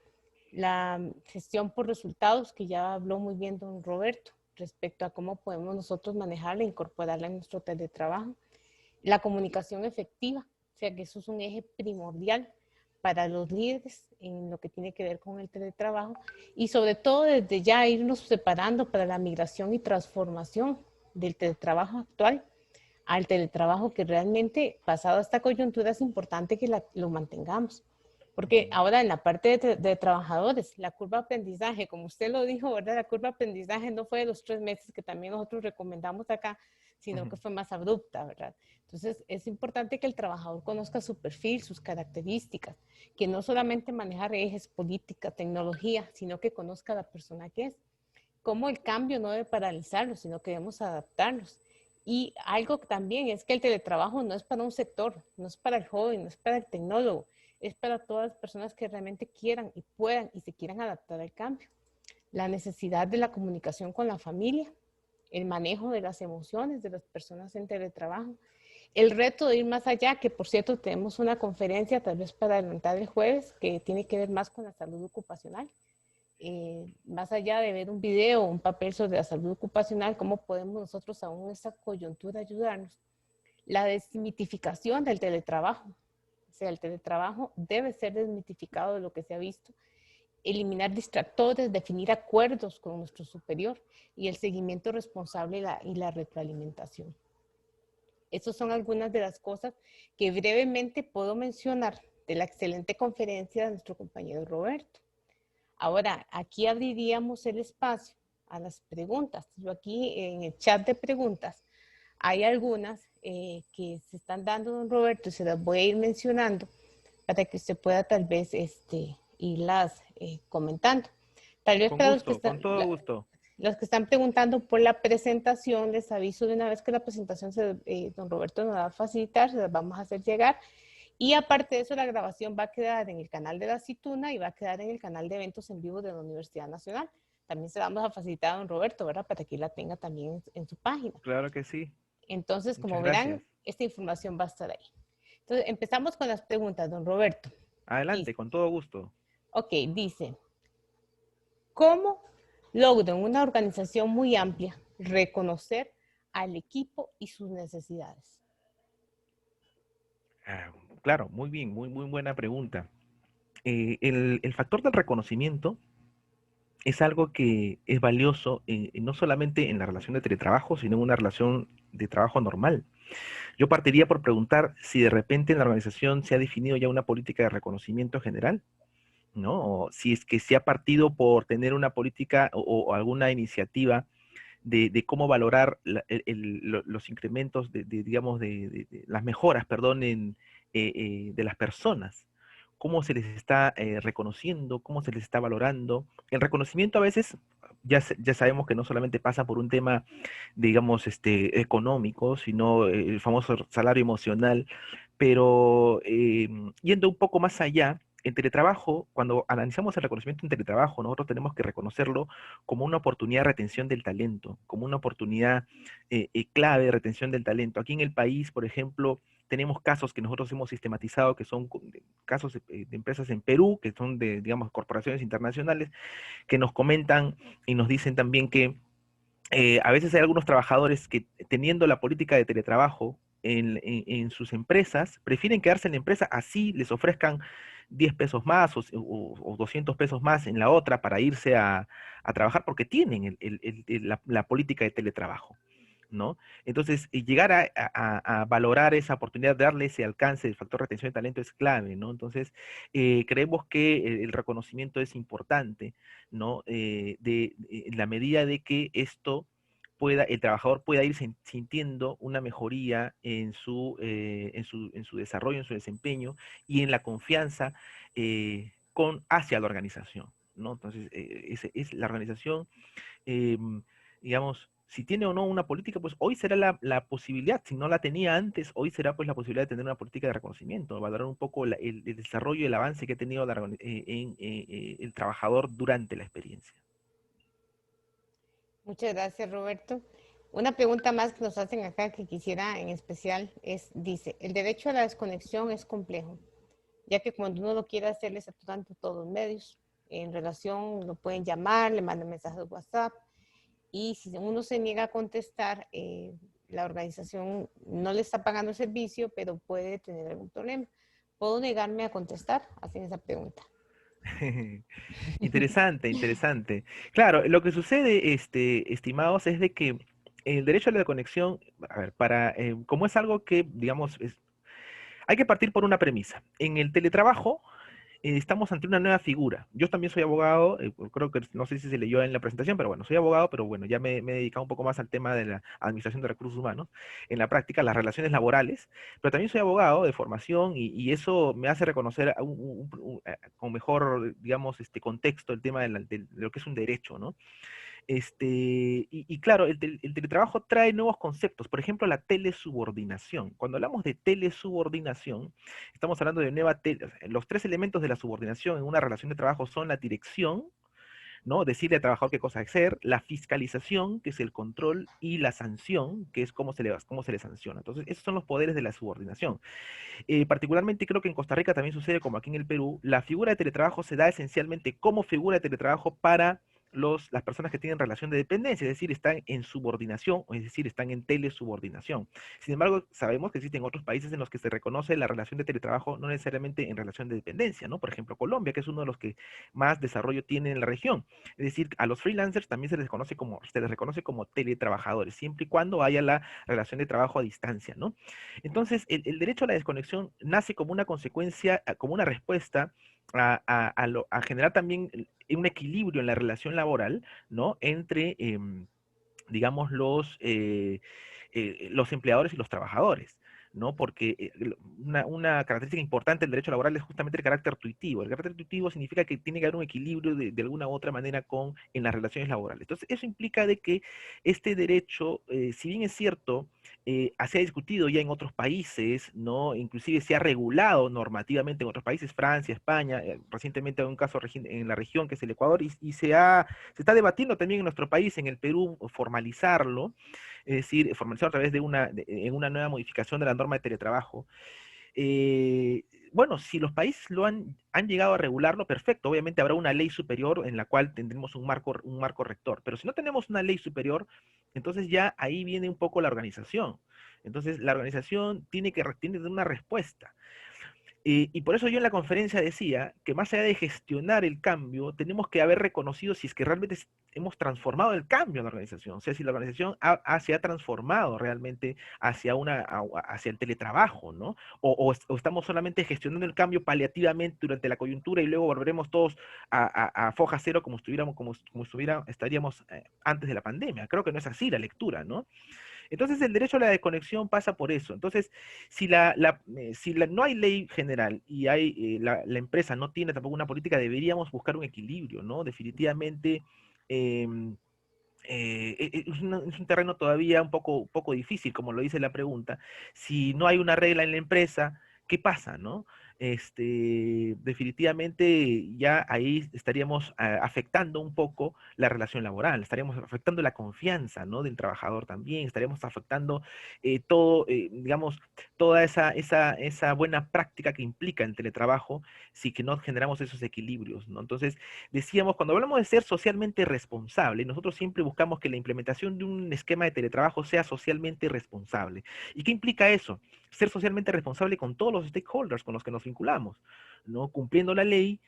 La gestión por resultados, que ya habló muy bien don Roberto, respecto a cómo podemos nosotros manejarla e incorporarla en nuestro teletrabajo. La comunicación efectiva, o sea que eso es un eje primordial para los líderes en lo que tiene que ver con el teletrabajo y sobre todo desde ya irnos preparando para la migración y transformación del teletrabajo actual al teletrabajo que realmente, pasado esta coyuntura, es importante que lo mantengamos. Porque ahora en la parte de trabajadores, la curva de aprendizaje, como usted lo dijo, ¿verdad? La curva de aprendizaje no fue de los 3 meses que también nosotros recomendamos acá, sino que fue más abrupta, ¿verdad? Entonces, es importante que el trabajador conozca su perfil, sus características, que no solamente manejar ejes, política, tecnología, sino que conozca a la persona que es. Cómo el cambio no debe paralizarnos, sino que debemos adaptarnos. Y algo también es que el teletrabajo no es para un sector, no es para el joven, no es para el tecnólogo, es para todas las personas que realmente quieran y puedan y se quieran adaptar al cambio. La necesidad de la comunicación con la familia, el manejo de las emociones de las personas en teletrabajo, el reto de ir más allá, que por cierto tenemos una conferencia tal vez para adelantar el jueves, que tiene que ver más con la salud ocupacional. Más allá de ver un video o un papel sobre la salud ocupacional, cómo podemos nosotros aún en esta coyuntura ayudarnos. La desmitificación del teletrabajo, o sea, el teletrabajo debe ser desmitificado de lo que se ha visto, eliminar distractores, definir acuerdos con nuestro superior y el seguimiento responsable y la retroalimentación. Estas son algunas de las cosas que brevemente puedo mencionar de la excelente conferencia de nuestro compañero Roberto. Ahora, aquí abriríamos el espacio a las preguntas. Yo aquí en el chat de preguntas hay algunas que se están dando, don Roberto, y se las voy a ir mencionando para que usted pueda tal vez irlas comentando. Tal vez Con para gusto, con todo gusto. los que están preguntando por la presentación, les aviso de una vez que la presentación don Roberto nos va a facilitar, se las vamos a hacer llegar. Y aparte de eso, la grabación va a quedar en el canal de la Cituna y va a quedar en el canal de eventos en vivo de la Universidad Nacional. También se la vamos a facilitar a don Roberto, ¿verdad? Para que la tenga también en su página. Claro que sí. Entonces, Muchas como gracias. verán, esta información va a estar ahí. Entonces, empezamos con las preguntas, don Roberto. Adelante, Dice, con todo gusto. ok, dice, ¿cómo logro en una organización muy amplia reconocer al equipo y sus necesidades? Ah, claro, muy bien, muy buena pregunta. El factor del reconocimiento es algo que es valioso no solamente en la relación de teletrabajo, sino en una relación de trabajo normal. Yo partiría por preguntar si de repente en la organización se ha definido ya una política de reconocimiento general, ¿no? O si es que se ha partido por tener una política o alguna iniciativa de cómo valorar los incrementos digamos, las mejoras, perdón, de las personas. Cómo se les está reconociendo, cómo se les está valorando. El reconocimiento a veces, ya sabemos que no solamente pasa por un tema, digamos, económico, sino el famoso salario emocional, pero yendo un poco más allá, el teletrabajo, cuando analizamos el reconocimiento en teletrabajo, nosotros tenemos que reconocerlo como una oportunidad de retención del talento, como una oportunidad clave de retención del talento. Aquí en el país, por ejemplo, tenemos casos que nosotros hemos sistematizado, que son casos de empresas en Perú, que son de, digamos, corporaciones internacionales, que nos comentan y nos dicen también que a veces hay algunos trabajadores que teniendo la política de teletrabajo en sus empresas, prefieren quedarse en la empresa así les ofrezcan 10 pesos más o 200 pesos más en la otra para irse a trabajar porque tienen la política de teletrabajo. ¿No? Entonces, llegar a valorar esa oportunidad, darle ese alcance, el factor retención de talento es clave, ¿no? Entonces, creemos que el reconocimiento es importante, ¿no? En la medida de que esto el trabajador pueda ir sintiendo una mejoría en su desarrollo, en su desempeño y en la confianza hacia la organización, ¿no? Entonces, es la organización digamos, si tiene o no una política, pues hoy será la posibilidad, si no la tenía antes, hoy será pues la posibilidad de tener una política de reconocimiento, valorar un poco el desarrollo y el avance que ha tenido el trabajador durante la experiencia. Muchas gracias, Roberto. Una pregunta más que nos hacen acá que quisiera en especial dice, el derecho a la desconexión es complejo, ya que cuando uno lo quiere hacer, le saturan todos los medios. En relación, lo pueden llamar, le mandan mensajes de WhatsApp, y si uno se niega a contestar, la organización no le está pagando el servicio, pero puede tener algún problema. ¿Puedo negarme a contestar? Hacen esa pregunta. Interesante, interesante. Claro, lo que sucede, estimados, es de que el derecho a la conexión, a ver, como es algo que, digamos, hay que partir por una premisa. En el teletrabajo, estamos ante una nueva figura. Yo también soy abogado, creo que no sé si se leyó en la presentación, pero bueno, soy abogado, pero bueno, ya me he dedicado un poco más al tema de la administración de recursos humanos, en la práctica, las relaciones laborales, pero también soy abogado de formación y eso me hace reconocer con mejor, digamos, contexto el tema de lo que es un derecho, ¿no? Y claro, el teletrabajo trae nuevos conceptos, por ejemplo, la telesubordinación. Cuando hablamos de telesubordinación, estamos hablando de los tres elementos de la subordinación en una relación de trabajo son la dirección, ¿no? Decirle al trabajador qué cosa hacer, la fiscalización, que es el control, y la sanción, que es cómo se le sanciona. Entonces, esos son los poderes de la subordinación. Particularmente creo que en Costa Rica también sucede como aquí en el Perú, la figura de teletrabajo se da esencialmente como figura de teletrabajo para las personas que tienen relación de dependencia, es decir, están en subordinación, o es decir, están en telesubordinación. Sin embargo, sabemos que existen otros países en los que se reconoce la relación de teletrabajo no necesariamente en relación de dependencia, ¿no? Por ejemplo, Colombia, que es uno de los que más desarrollo tiene en la región. Es decir, a los freelancers también se les reconoce como teletrabajadores, siempre y cuando haya la relación de trabajo a distancia, ¿no? Entonces, el derecho a la desconexión nace como una consecuencia, como una respuesta a generar también un equilibrio en la relación laboral, ¿no? Entre, digamos, los empleadores y los trabajadores. ¿No? Porque una característica importante del derecho laboral es justamente el carácter tuitivo. El carácter tuitivo significa que tiene que haber un equilibrio de alguna u otra manera en las relaciones laborales. Entonces, eso implica de que este derecho, si bien es cierto, se ha discutido ya en otros países, ¿no? Inclusive se ha regulado normativamente en otros países, Francia, España, recientemente hay un caso en la región que es el Ecuador, y se está debatiendo también en nuestro país, en el Perú, formalizarlo, es decir, formalizarlo a través en una nueva modificación de la norma de teletrabajo. Eh, bueno, si los países han llegado a regularlo, perfecto. Obviamente habrá una ley superior en la cual tendremos un marco rector. Pero si no tenemos una ley superior, entonces ya ahí viene un poco la organización. Entonces la organización tiene que dar una respuesta. Y por eso yo en la conferencia decía que más allá de gestionar el cambio, tenemos que haber reconocido si es que realmente hemos transformado el cambio en la organización, o sea, si la organización se ha transformado realmente hacia, hacia el teletrabajo, ¿no? O estamos solamente gestionando el cambio paliativamente durante la coyuntura y luego volveremos todos a foja cero como estuviéramos, estaríamos antes de la pandemia. Creo que no es así la lectura, ¿no? Entonces el derecho a la desconexión pasa por eso. Entonces, si no hay ley general y la empresa no tiene tampoco una política, deberíamos buscar un equilibrio, ¿no? Definitivamente em, es un terreno todavía un poco difícil, como lo dice la pregunta. Si no hay una regla en la empresa, ¿qué pasa, no? Definitivamente ya ahí estaríamos afectando un poco la relación laboral, estaríamos afectando la confianza, ¿no? Del trabajador también, estaríamos afectando digamos, toda esa buena práctica que implica el teletrabajo si que no generamos esos equilibrios, ¿no? Entonces, decíamos, cuando hablamos de ser socialmente responsable, nosotros siempre buscamos que la implementación de un esquema de teletrabajo sea socialmente responsable. ¿Y qué implica eso? Ser socialmente responsable con todos los stakeholders con los que nos vinculamos, ¿no? Cumpliendo la ley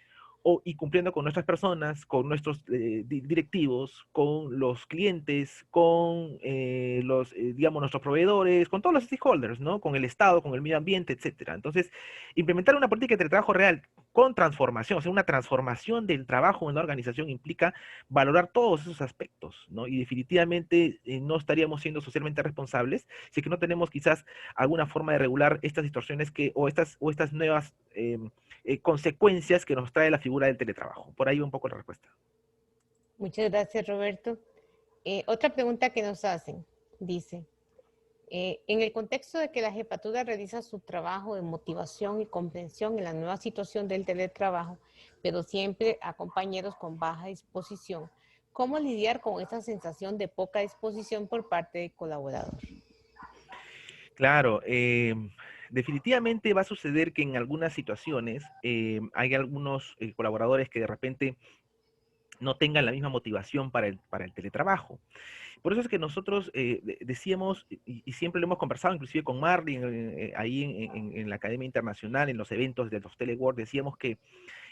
y cumpliendo con nuestras personas, con nuestros directivos, con los clientes, con digamos, nuestros proveedores, con todos los stakeholders, ¿no? Con el Estado, con el medio ambiente, etcétera. Entonces, implementar una política de trabajo real con transformación, o sea, una transformación del trabajo en la organización implica valorar todos esos aspectos, ¿no? Y definitivamente no estaríamos siendo socialmente responsables si es que no tenemos quizás alguna forma de regular estas distorsiones o estas nuevas consecuencias que nos trae la figura del teletrabajo. Por ahí un poco la respuesta. Muchas gracias, Roberto. Otra pregunta que nos hacen, dice, en el contexto de que la jefatura realiza su trabajo de motivación y comprensión en la nueva situación del teletrabajo, pero siempre a compañeros con baja disposición, ¿cómo lidiar con esa sensación de poca disposición por parte del colaborador? Claro, definitivamente va a suceder que en algunas situaciones hay algunos colaboradores que de repente no tengan la misma motivación para el teletrabajo. Por eso es que nosotros decíamos, y siempre lo hemos conversado, inclusive con Marlin, ahí en la Academia Internacional, en los eventos de los Telework, decíamos que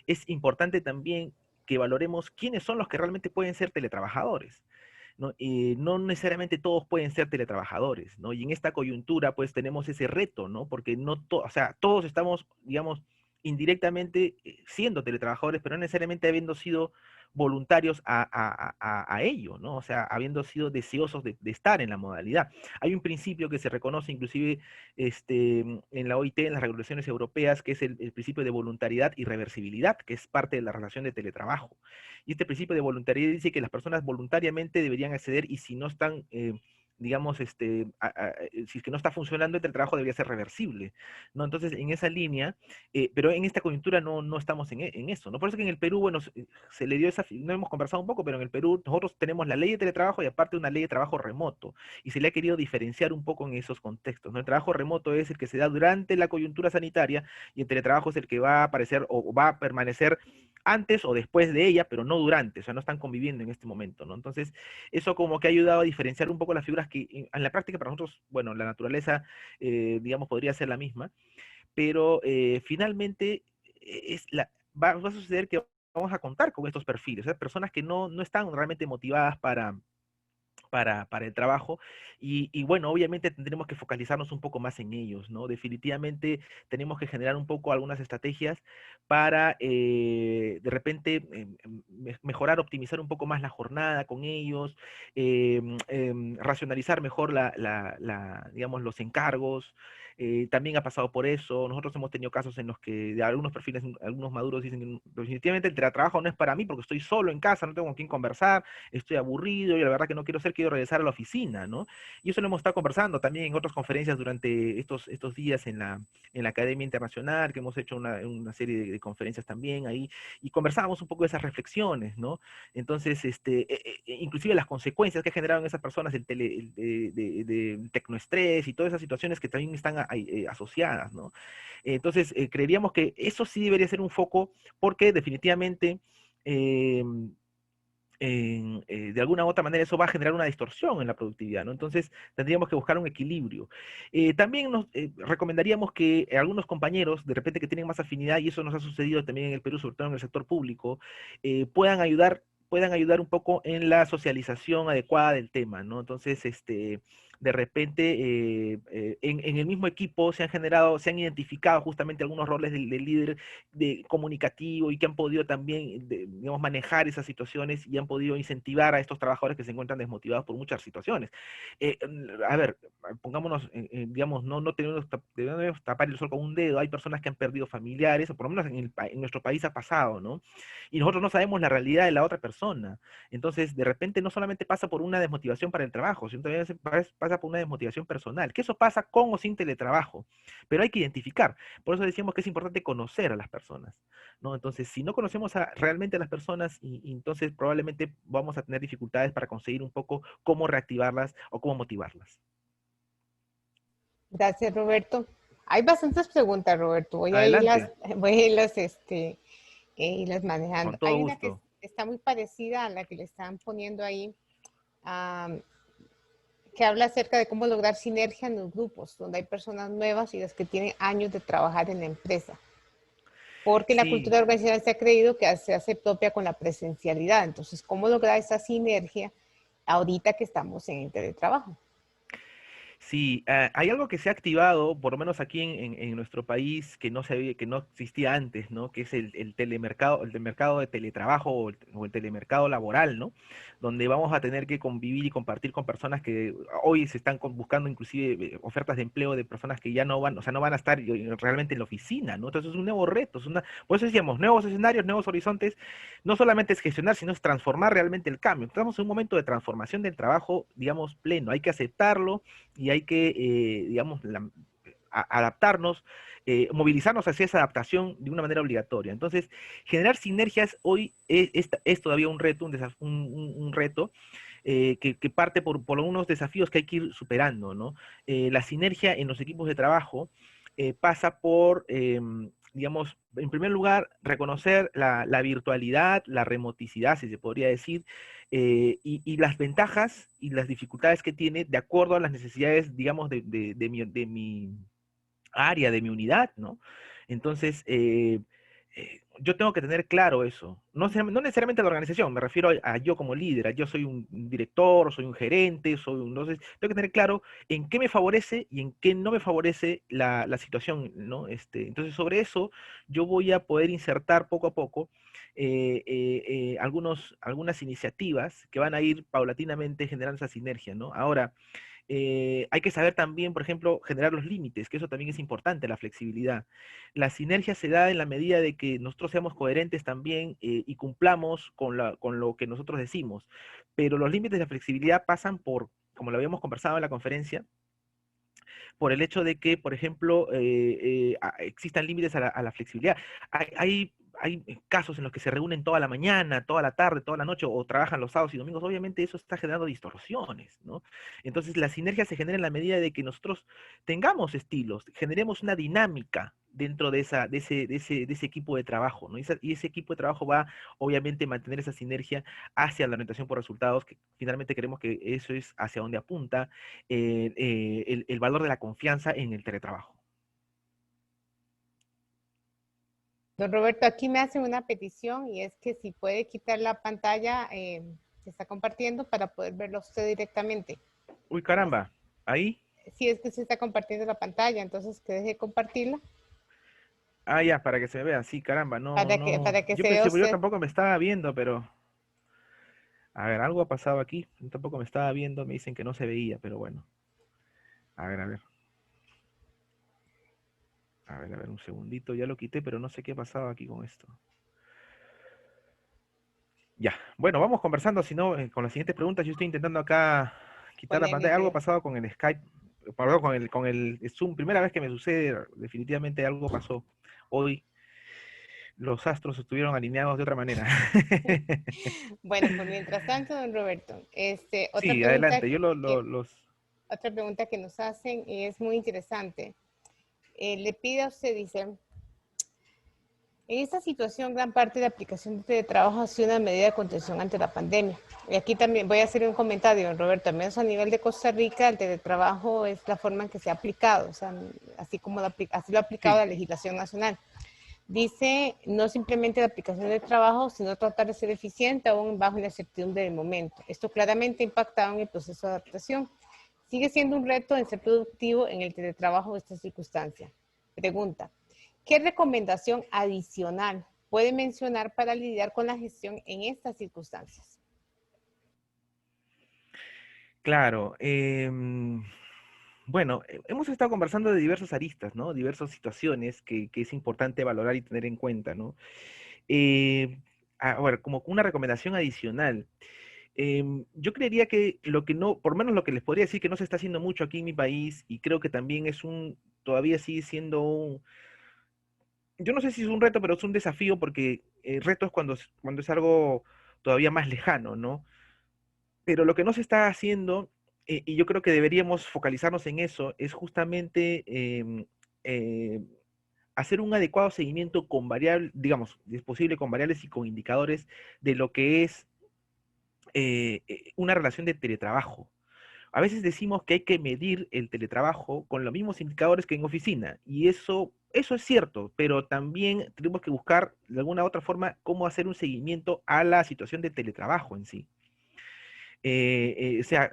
es importante también que valoremos quiénes son los que realmente pueden ser teletrabajadores. ¿No? No necesariamente todos pueden ser teletrabajadores, ¿no? Y en esta coyuntura, pues tenemos ese reto, ¿no? Porque o sea, todos estamos, digamos, indirectamente siendo teletrabajadores, pero no necesariamente habiendo sido voluntarios a ello, ¿no? O sea, habiendo sido deseosos de estar en la modalidad. Hay un principio que se reconoce inclusive en la OIT, en las regulaciones europeas, que es el principio de voluntariedad y reversibilidad, que es parte de la relación de teletrabajo. Y este principio de voluntariedad dice que las personas voluntariamente deberían acceder y si no están, digamos, si es que no está funcionando, el trabajo debería ser reversible, ¿no? Entonces, en esa línea, pero en esta coyuntura no estamos en eso, ¿no? Por eso que en el Perú, bueno, se le dio no hemos conversado un poco, pero en el Perú nosotros tenemos la ley de teletrabajo y aparte una ley de trabajo remoto, y se le ha querido diferenciar un poco en esos contextos, ¿no? El trabajo remoto es el que se da durante la coyuntura sanitaria y el teletrabajo es el que va a aparecer o va a permanecer antes o después de ella, pero no durante, o sea, no están conviviendo en este momento, ¿no? Entonces, eso como que ha ayudado a diferenciar un poco las figuras que en la práctica para nosotros, bueno, la naturaleza, digamos, podría ser la misma, pero finalmente va a suceder que vamos a contar con estos perfiles, o sea, personas que no están realmente motivadas para el trabajo y bueno, obviamente tendremos que focalizarnos un poco más en ellos, ¿no? Definitivamente tenemos que generar un poco algunas estrategias para de repente mejorar, optimizar un poco más la jornada con ellos, racionalizar mejor digamos, los encargos. También ha pasado por eso. Nosotros hemos tenido casos en los que de algunos perfiles, algunos maduros dicen que definitivamente el teletrabajo no es para mí porque estoy solo en casa, no tengo con quién conversar, estoy aburrido y la verdad que no quiero regresar a la oficina, ¿no? Y eso lo hemos estado conversando también en otras conferencias durante estos días en la Academia Internacional, que hemos hecho una serie de conferencias también ahí, y conversábamos un poco de esas reflexiones, ¿no? Entonces, inclusive las consecuencias que generaron esas personas del tecnoestrés y todas esas situaciones que también están asociadas, ¿no? Entonces, creeríamos que eso sí debería ser un foco porque definitivamente de alguna u otra manera eso va a generar una distorsión en la productividad, ¿no? Entonces tendríamos que buscar un equilibrio. También nos recomendaríamos que algunos compañeros, de repente que tienen más afinidad, y eso nos ha sucedido también en el Perú, sobre todo en el sector público, puedan ayudar un poco en la socialización adecuada del tema, ¿no? Entonces, de repente, en el mismo equipo se han identificado justamente algunos roles del líder comunicativo y que han podido también, digamos, manejar esas situaciones y han podido incentivar a estos trabajadores que se encuentran desmotivados por muchas situaciones. A ver, pongámonos, digamos, no debemos tapar el sol con un dedo. Hay personas que han perdido familiares, o por lo menos en nuestro país ha pasado, ¿no? Y nosotros no sabemos la realidad de la otra persona. Entonces, de repente no solamente pasa por una desmotivación para el trabajo, sino también pasa por una desmotivación personal, que eso pasa con o sin teletrabajo, pero hay que identificar. Por eso decíamos que es importante conocer a las personas, ¿no? Entonces, si no conocemos realmente a las personas, y entonces probablemente vamos a tener dificultades para conseguir un poco cómo reactivarlas o cómo motivarlas. Gracias, Roberto. Hay bastantes preguntas, Roberto. Adelante, Voy a irlas, irlas con manejando. todo Hay una que gusto. está muy parecida a la que le están poniendo ahí, um, que habla acerca de cómo lograr sinergia en los grupos, donde hay personas nuevas y las que tienen años de trabajar en la empresa. Porque la Sí, cultura organizacional se ha creído que se hace propia con la presencialidad. Entonces, ¿cómo lograr esa sinergia ahorita que estamos en el teletrabajo? sí, hay algo que se ha activado, por lo menos aquí en nuestro país, que no existía antes, ¿no? Que es el telemercado, el mercado de teletrabajo o el telemercado laboral, ¿no? Donde vamos a tener que convivir y compartir con personas que hoy se están buscando inclusive ofertas de empleo de personas que ya no van, o sea, no van a estar realmente en la oficina, ¿no? Entonces es un nuevo reto, por eso decíamos, nuevos escenarios, nuevos horizontes, no solamente es gestionar, sino es transformar realmente el cambio. Estamos en un momento de transformación del trabajo, digamos, pleno, hay que aceptarlo y hay que, digamos, adaptarnos, movilizarnos hacia esa adaptación de una manera obligatoria. Entonces, generar sinergias hoy es todavía un reto, un reto que parte por unos desafíos que hay que ir superando, ¿no? La sinergia en los equipos de trabajo pasa por, digamos, en primer lugar, reconocer la virtualidad, la remoticidad, si se podría decir, y las ventajas y las dificultades que tiene de acuerdo a las necesidades, digamos, de mi área, de mi unidad, ¿no? Entonces, yo tengo que tener claro eso. No necesariamente la organización, me refiero a yo como líder, a yo soy un director, soy un gerente, entonces, tengo que tener claro en qué me favorece y en qué no me favorece la situación, ¿no? Entonces, sobre eso, yo voy a poder insertar poco a poco algunas iniciativas que van a ir paulatinamente generando esa sinergia, ¿no? Ahora, hay que saber también, por ejemplo, generar los límites, que eso también es importante, la flexibilidad. La sinergia se da en la medida de que nosotros seamos coherentes también y cumplamos con lo que nosotros decimos. Pero los límites de la flexibilidad pasan por, como lo habíamos conversado en la conferencia, por el hecho de que, por ejemplo, existan límites a la flexibilidad. Hay casos en los que se reúnen toda la mañana, toda la tarde, toda la noche, o trabajan los sábados y domingos. Obviamente eso está generando distorsiones, ¿no? Entonces la sinergia se genera en la medida de que nosotros tengamos estilos, generemos una dinámica dentro de ese equipo de trabajo, ¿no? Y ese equipo de trabajo va, obviamente, a mantener esa sinergia hacia la orientación por resultados, que finalmente creemos que eso es hacia donde apunta el valor de la confianza en el teletrabajo. Don Roberto, aquí me hacen una petición y es que si puede quitar la pantalla que está compartiendo para poder verlo usted directamente. Uy, caramba, ahí. Si es que se está compartiendo la pantalla, entonces que deje de compartirla Ah, ya, para que se vea, sí, caramba, no. para que Yo se vea pensé, pues yo usted. tampoco me estaba viendo, pero. A ver, algo ha pasado aquí. Yo tampoco me estaba viendo, me dicen que no se veía, pero bueno. A ver, a ver. A ver, un segundito. Ya lo quité, pero no sé qué ha pasado aquí con esto. Ya, bueno, vamos conversando, si no, con las siguientes preguntas. Yo estoy intentando acá quitar la Ponerle pantalla. Algo ha que pasado con el Skype, perdón, con el Zoom. Primera vez que me sucede, definitivamente algo pasó. Hoy los astros estuvieron alineados de otra manera. bueno, pues mientras tanto, don Roberto, Sí, adelante. que, Los... otra pregunta que nos hacen y es muy interesante. Le pide a usted, dice, En esta situación, gran parte de la aplicación de teletrabajo ha sido una medida de contención ante la pandemia. Y aquí también voy a hacer un comentario, Roberto. Al menos a nivel de Costa Rica, el teletrabajo es la forma en que se ha aplicado, o sea, así como así lo ha aplicado Sí, la legislación nacional. Dice no simplemente la aplicación del trabajo, sino tratar de ser eficiente aún bajo la incertidumbre del momento. Esto claramente ha impactado en el proceso de adaptación. Sigue siendo un reto en ser productivo en el teletrabajo de esta circunstancia. Pregunta, ¿qué recomendación adicional puede mencionar para lidiar con la gestión en estas circunstancias? claro. Bueno, hemos estado conversando de diversas aristas, ¿no? Diversas situaciones que es importante valorar y tener en cuenta, ¿no? Eh, a ver, como una recomendación adicional, yo creería que lo que no, por lo menos lo que les podría decir que no se está haciendo mucho aquí en mi país, y creo que también todavía sigue siendo yo no sé si es un reto, pero es un desafío porque reto es cuando es algo todavía más lejano, ¿no? Pero lo que no se está haciendo, y yo creo que deberíamos focalizarnos en eso, es justamente eh, hacer un adecuado seguimiento con variables, digamos, si es posible con variables y con indicadores de lo que es una relación de teletrabajo. A veces decimos que hay que medir el teletrabajo con los mismos indicadores que en oficina, y eso es cierto, pero también tenemos que buscar de alguna u otra forma cómo hacer un seguimiento a la situación de teletrabajo en sí. O sea,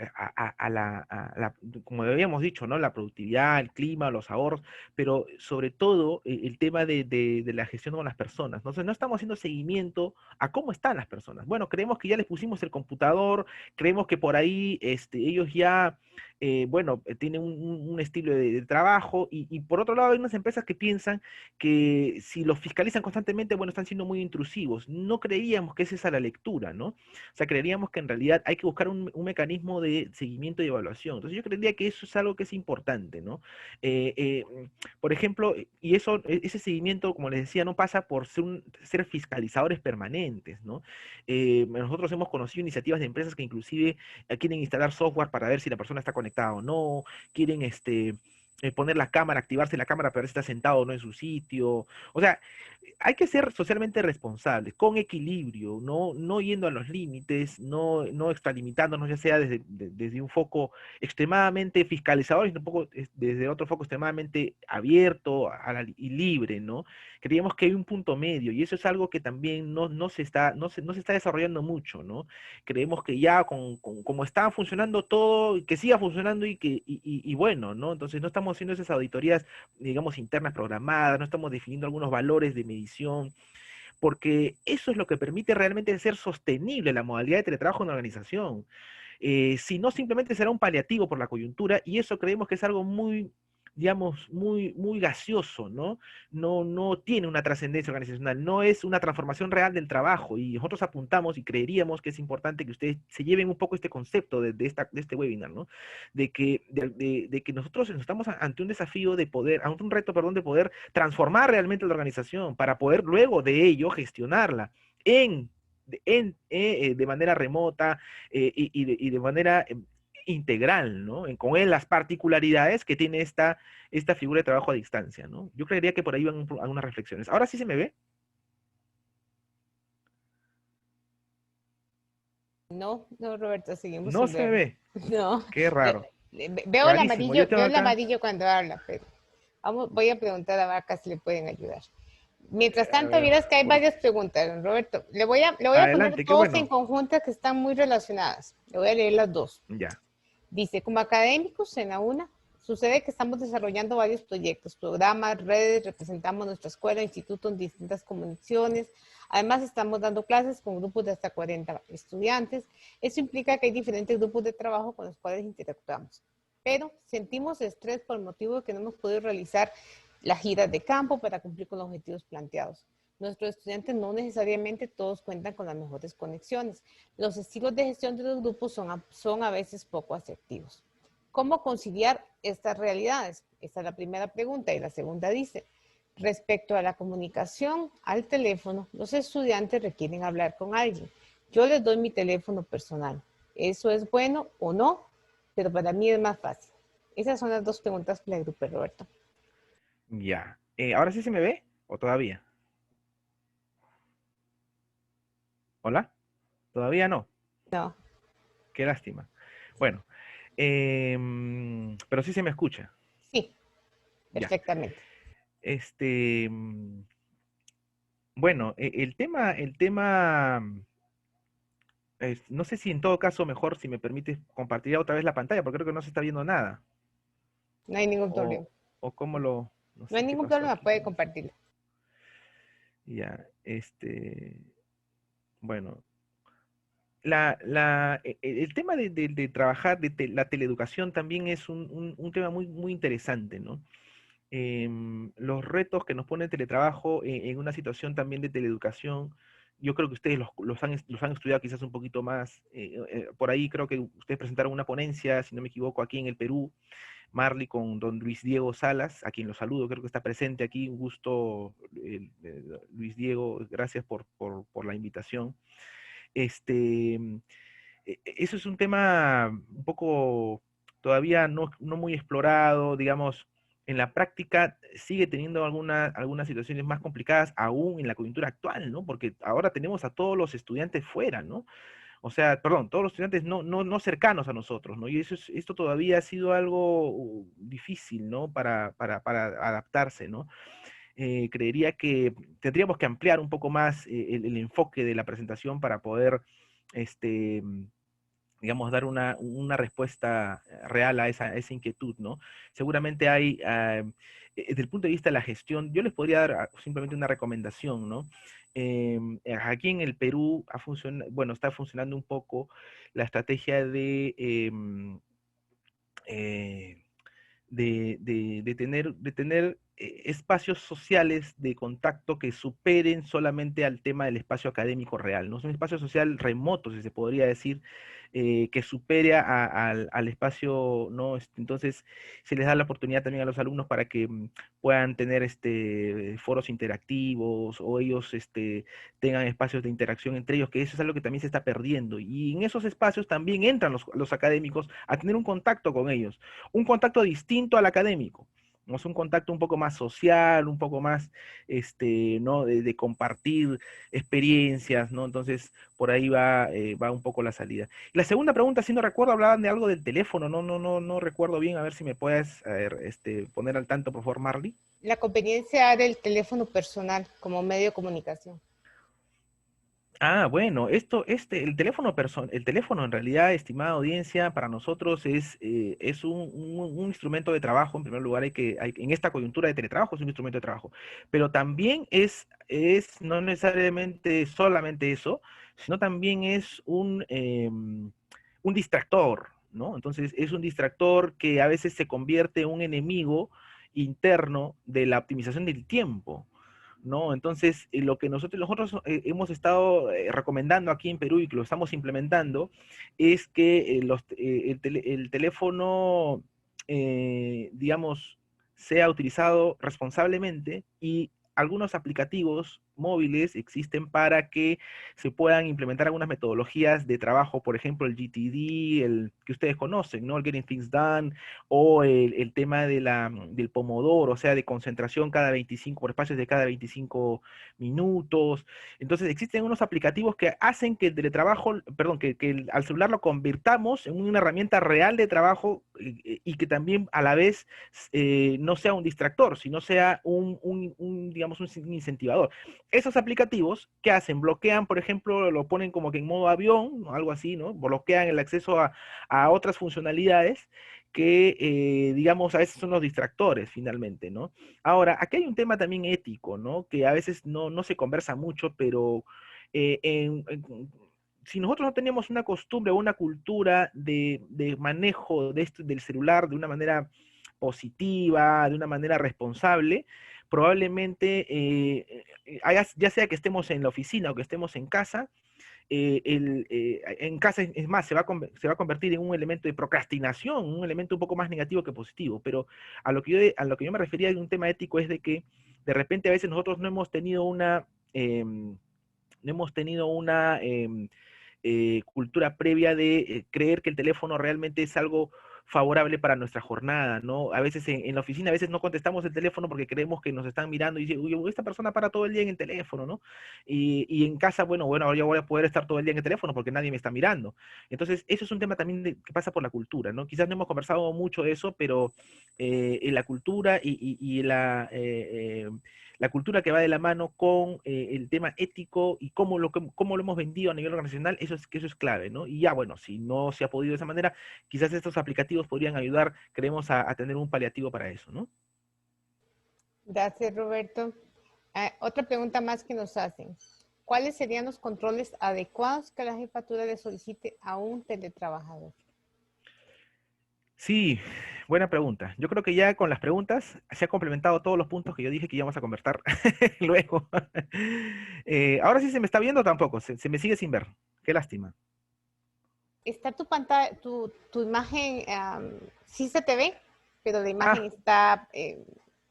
como habíamos dicho, ¿no? La productividad, el clima, los ahorros, pero sobre todo el tema de la gestión con las personas. Entonces, no estamos haciendo seguimiento a cómo están las personas. Bueno, creemos que ya les pusimos el computador, creemos que por ahí ellos ya, bueno, tienen un estilo de trabajo, y por otro lado hay unas empresas que piensan que si los fiscalizan constantemente, bueno, están siendo muy intrusivos. No creíamos que esa es la lectura, ¿no? O sea, creeríamos que en realidad hay que buscar un mecanismo de seguimiento y evaluación. Entonces yo creería que eso es algo que es importante, ¿no? Eh, eh, por ejemplo, y ese seguimiento, como les decía, no pasa por ser fiscalizadores permanentes, ¿no? Nosotros hemos conocido iniciativas de empresas que inclusive quieren instalar software para ver si la persona está conectada o no, quieren poner la cámara, activarse la cámara para ver si está sentado o no en su sitio. O sea, hay que ser socialmente responsables, con equilibrio, no yendo a los límites, no extralimitándonos, ya sea desde un foco extremadamente fiscalizador y tampoco desde otro foco extremadamente abierto y libre, ¿no? Creíamos que hay un punto medio, y eso es algo que también no se está desarrollando mucho, ¿no? Creemos que ya como está funcionando todo, que siga funcionando y bueno, ¿no? Entonces no estamos haciendo esas auditorías, digamos, internas programadas, no estamos definiendo algunos valores de medición, porque eso es lo que permite realmente ser sostenible la modalidad de teletrabajo en la organización. Si no, simplemente será un paliativo por la coyuntura, y eso creemos que es algo muy, digamos, muy gaseoso, ¿no? No tiene una trascendencia organizacional, no es una transformación real del trabajo, y nosotros apuntamos y creeríamos que es importante que ustedes se lleven un poco este concepto de este webinar, ¿no? De que nosotros estamos ante un desafío ante un reto, perdón, de poder transformar realmente la organización para poder luego de ello gestionarla en de manera remota, y de manera integral, ¿no? Con él las particularidades que tiene esta figura de trabajo a distancia, ¿no? Yo creería que por ahí van algunas reflexiones. ¿Ahora sí se me ve? No, no, Roberto, seguimos No sin se me verlo. ve. No, Qué raro. Rarísimo. Yo tengo veo el acá. amarillo cuando habla, pero voy a preguntar a Vaca si le pueden ayudar. Mientras A tanto, ver, vieras que hay varias preguntas, don Roberto. Le voy a poner adelante, qué dos en bueno. conjuntas que están muy relacionadas. Le voy a leer las dos. Ya. Dice, como académicos en la UNA, sucede que estamos desarrollando varios proyectos, programas, redes, representamos nuestra escuela, instituto en distintas comunidades. Además, estamos dando clases con grupos de hasta 40 estudiantes. Eso implica que hay diferentes grupos de trabajo con los cuales interactuamos. Pero sentimos estrés por el motivo de que no hemos podido realizar las giras de campo para cumplir con los objetivos planteados. Nuestros estudiantes no necesariamente todos cuentan con las mejores conexiones. Los estilos de gestión de los grupos son a veces poco asertivos. ¿Cómo conciliar estas realidades? Esta es la primera pregunta. Y la segunda dice, respecto a la comunicación al teléfono, los estudiantes requieren hablar con alguien. Yo les doy mi teléfono personal. ¿Eso es bueno o no? Pero para mí es más fácil. Esas son las dos preguntas que le agrupé, Roberto. Ya. ¿Ahora sí se me ve? ¿O todavía? ¿Hola? ¿Todavía no? No, Qué lástima. Bueno, pero sí se me escucha. sí, Ya. perfectamente. Este, bueno, el tema, no sé si en todo caso mejor, si me permites, compartir otra vez la pantalla, porque creo que no se está viendo nada. No hay ningún O, problema. o cómo lo, no No hay sé qué ningún pasó problema, aquí puede con esto. compartirlo. Ya, bueno, el tema de trabajar, la teleeducación también es un tema muy, muy interesante, ¿no? Los retos que nos pone el teletrabajo en una situación también de teleeducación, yo creo que ustedes los han estudiado quizás un poquito más. Por ahí creo que ustedes presentaron una ponencia, si no me equivoco, aquí en el Perú, Marley con don Luis Diego Salas, a quien lo saludo, creo que está presente aquí. Un gusto, Luis Diego, gracias por la invitación. Este, Eso es un tema un poco todavía no muy explorado, digamos, en la práctica sigue teniendo algunas situaciones más complicadas aún en la coyuntura actual, ¿no? Porque ahora tenemos a todos los estudiantes fuera, ¿no? O sea, perdón, todos los estudiantes no cercanos a nosotros, ¿no? Y esto todavía ha sido algo difícil, ¿no? Para adaptarse, ¿no? Creería que tendríamos que ampliar un poco más el enfoque de la presentación para poder, este, digamos, dar una respuesta real a esa inquietud, ¿no? Seguramente hay, desde el punto de vista de la gestión, yo les podría dar simplemente una recomendación, ¿no? Aquí en el Perú bueno, está funcionando un poco la estrategia eh, de tener espacios sociales de contacto que superen solamente al tema del espacio académico real, ¿no? Es un espacio social remoto, si se podría decir, que supere al espacio, ¿no? Entonces, se les da la oportunidad también a los alumnos para que puedan tener foros interactivos o ellos tengan espacios de interacción entre ellos, que eso es algo que también se está perdiendo. Y en esos espacios también entran los académicos a tener un contacto con ellos, un contacto distinto al académico. ¿No? Es un contacto un poco más social, un poco más, ¿no? De compartir experiencias, ¿no? Entonces, por ahí va un poco la salida. La segunda pregunta, si no recuerdo, hablaban de algo del teléfono, no recuerdo bien, a ver si me puedes, a ver, poner al tanto, por favor, Marley. La conveniencia del teléfono personal como medio de comunicación. Ah, bueno, el teléfono en realidad, estimada audiencia, para nosotros es un instrumento de trabajo. En primer lugar, en esta coyuntura de teletrabajo es un instrumento de trabajo, pero también es no necesariamente solamente eso, sino también es un distractor, ¿no? Entonces, es un distractor que a veces se convierte en un enemigo interno de la optimización del tiempo. ¿No? Entonces, lo que nosotros hemos estado recomendando aquí en Perú y que lo estamos implementando es que el teléfono, digamos, sea utilizado responsablemente y algunos aplicativos móviles existen para que se puedan implementar algunas metodologías de trabajo, por ejemplo, el GTD, el que ustedes conocen, ¿no? El Getting Things Done, o el tema del pomodoro, o sea, de concentración cada 25, por espacios de cada 25 minutos. Entonces, existen unos aplicativos que hacen que el teletrabajo, perdón, al celular lo convirtamos en una herramienta real de trabajo y que también a la vez no sea un distractor, sino sea digamos, un incentivador. Esos aplicativos, ¿qué hacen? Bloquean, por ejemplo, lo ponen como que en modo avión, algo así, ¿no? Bloquean el acceso a otras funcionalidades que, digamos, a veces son los distractores finalmente, ¿no? Ahora, aquí hay un tema también ético, ¿no? Que a veces no se conversa mucho, pero eh, en- en- si nosotros no tenemos una costumbre o una cultura de manejo del celular de una manera positiva, de una manera responsable, probablemente, ya sea que estemos en la oficina o que estemos en casa, en casa, es más, se va a convertir en un elemento de procrastinación, un elemento un poco más negativo que positivo. Pero a lo que yo me refería de un tema ético es de que de repente a veces nosotros no hemos tenido una cultura previa de creer que el teléfono realmente es algo favorable para nuestra jornada, ¿no? A veces en la oficina, a veces no contestamos el teléfono porque creemos que nos están mirando y dice, uy, esta persona para todo el día en el teléfono, ¿no? Y en casa, bueno, ahora yo voy a poder estar todo el día en el teléfono porque nadie me está mirando. Entonces, eso es un tema también que pasa por la cultura, ¿no? Quizás no hemos conversado mucho de eso, pero en la cultura y la cultura que va de la mano con el tema ético y cómo lo hemos vendido a nivel organizacional, eso es clave, ¿no? Y ya, bueno, si no se ha podido de esa manera, quizás estos aplicativos podrían ayudar, creemos, a tener un paliativo para eso, ¿no? Gracias, Roberto. Otra pregunta más que nos hacen. ¿Cuáles serían los controles adecuados que la jefatura le solicite a un teletrabajador? Sí, buena pregunta. Yo creo que ya con las preguntas se ha complementado todos los puntos que yo dije que íbamos a conversar luego. Ahora sí se me está viendo tampoco, se me sigue sin ver. Qué lástima. Está tu pantalla, tu imagen, sí se te ve, pero la imagen Ah, está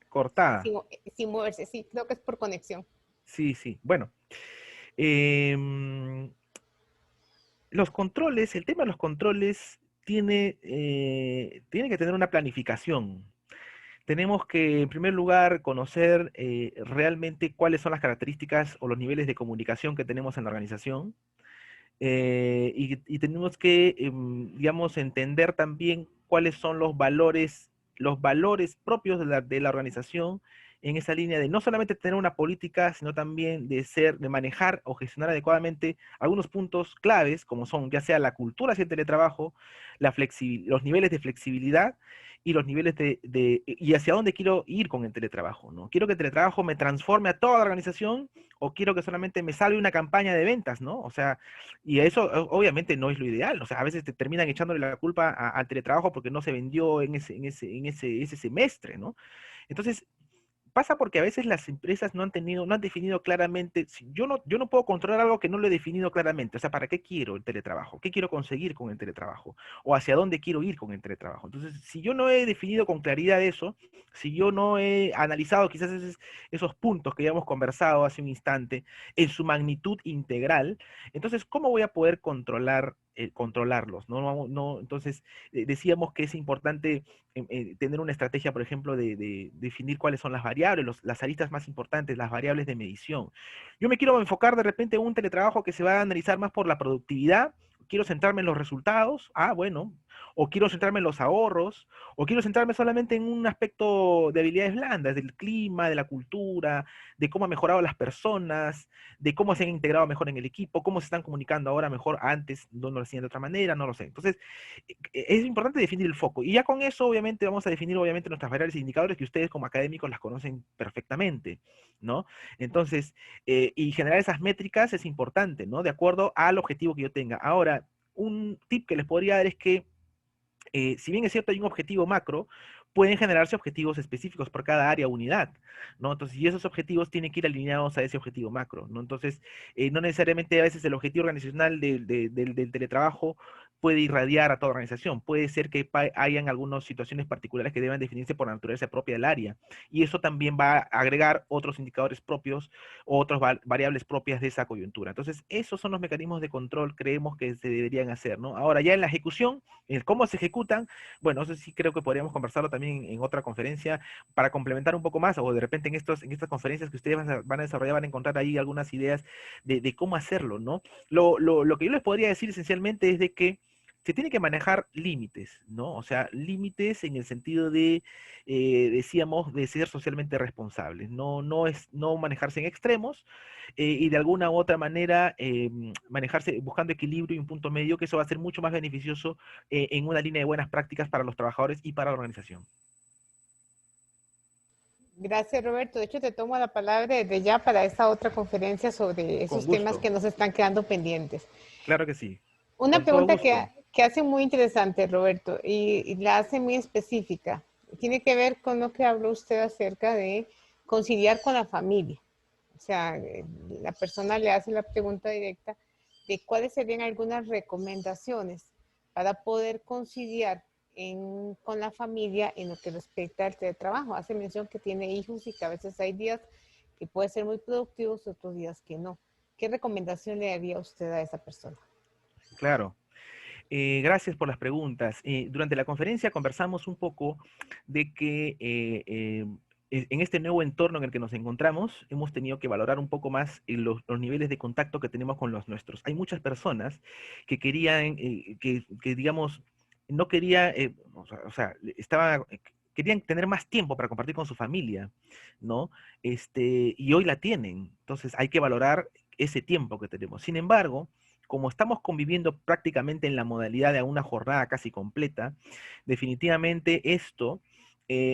cortada. sin, sin moverse. Sí, creo que es por conexión. Sí, sí. Bueno, em, los controles, el tema de los controles tiene que tener una planificación. Tenemos que, en primer lugar, conocer realmente cuáles son las características o los niveles de comunicación que tenemos en la organización. Y tenemos que, digamos, entender también cuáles son los valores propios de la organización en esa línea de no solamente tener una política, sino también de manejar o gestionar adecuadamente algunos puntos claves, como son ya sea la cultura hacia el teletrabajo, los niveles de flexibilidad y los niveles y hacia dónde quiero ir con el teletrabajo, ¿no? Quiero que el teletrabajo me transforme a toda la organización o quiero que solamente me salve una campaña de ventas, ¿no? O sea, y eso obviamente no es lo ideal. O sea, a veces te terminan echándole la culpa al teletrabajo porque no se vendió ese semestre, ¿no? Entonces, pasa porque a veces las empresas no han definido claramente, yo no puedo controlar algo que no lo he definido claramente, o sea, ¿para qué quiero el teletrabajo? ¿Qué quiero conseguir con el teletrabajo? ¿O hacia dónde quiero ir con el teletrabajo? Entonces, si yo no he definido con claridad eso, si yo no he analizado quizás esos puntos que ya hemos conversado hace un instante en su magnitud integral, entonces, ¿cómo voy a poder controlarlos? Entonces, decíamos que es importante tener una estrategia, por ejemplo, de definir cuáles son las variables, las aristas más importantes, las variables de medición. Yo me quiero enfocar de repente en un teletrabajo que se va a analizar más por la productividad, quiero centrarme en los resultados, bueno, o quiero centrarme en los ahorros, o quiero centrarme solamente en un aspecto de habilidades blandas, del clima, de la cultura, de cómo han mejorado las personas, de cómo se han integrado mejor en el equipo, cómo se están comunicando ahora mejor, antes no lo hacían de otra manera, no lo sé. Entonces, es importante definir el foco. Y ya con eso, obviamente, vamos a definir, obviamente, nuestras variables e indicadores que ustedes como académicos las conocen perfectamente, ¿no? Entonces, y generar esas métricas es importante, ¿no? De acuerdo al objetivo que yo tenga. Ahora, un tip que les podría dar es que si bien es cierto hay un objetivo macro, pueden generarse objetivos específicos por cada área o unidad, ¿no? Entonces, y esos objetivos tienen que ir alineados a ese objetivo macro, ¿no? Entonces, no necesariamente a veces el objetivo organizacional del teletrabajo puede irradiar a toda organización. Puede ser que hayan algunas situaciones particulares que deben definirse por la naturaleza propia del área. Y eso también va a agregar otros indicadores propios o otras variables propias de esa coyuntura. Entonces, esos son los mecanismos de control, creemos que se deberían hacer, ¿no? Ahora, ya en la ejecución, el cómo se ejecutan, bueno, eso sí creo que podríamos conversarlo también en otra conferencia para complementar un poco más, o de repente en estas conferencias que ustedes van a desarrollar van a encontrar ahí algunas ideas de cómo hacerlo, ¿no? Lo que yo les podría decir esencialmente es de que se tiene que manejar límites, ¿no? O sea, límites en el sentido de, decíamos, de ser socialmente responsables. No manejarse en extremos, y de alguna u otra manera manejarse buscando equilibrio y un punto medio, que eso va a ser mucho más beneficioso en una línea de buenas prácticas para los trabajadores y para la organización. Gracias, Roberto. De hecho, te tomo la palabra desde ya para esta otra conferencia sobre Con esos temas gusto, que nos están quedando pendientes. claro que sí, Una con todo pregunta gusto. que hace muy interesante, Roberto, y la hace muy específica. Tiene que ver con lo que habló usted acerca de conciliar con la familia. O sea, la persona le hace la pregunta directa de cuáles serían algunas recomendaciones para poder conciliar con la familia en lo que respecta al teletrabajo. Hace mención que tiene hijos y que a veces hay días que pueden ser muy productivos, otros días que no. ¿Qué recomendación le daría usted a esa persona? Claro. Gracias por las preguntas. Durante la conferencia conversamos un poco de que en este nuevo entorno en el que nos encontramos, hemos tenido que valorar un poco más los niveles de contacto que tenemos con los nuestros. Hay muchas personas que querían, que, digamos, no quería, estaba, querían tener más tiempo para compartir con su familia, ¿no? Y hoy la tienen. Entonces hay que valorar ese tiempo que tenemos. Sin embargo, como estamos conviviendo prácticamente en la modalidad de una jornada casi completa, definitivamente esto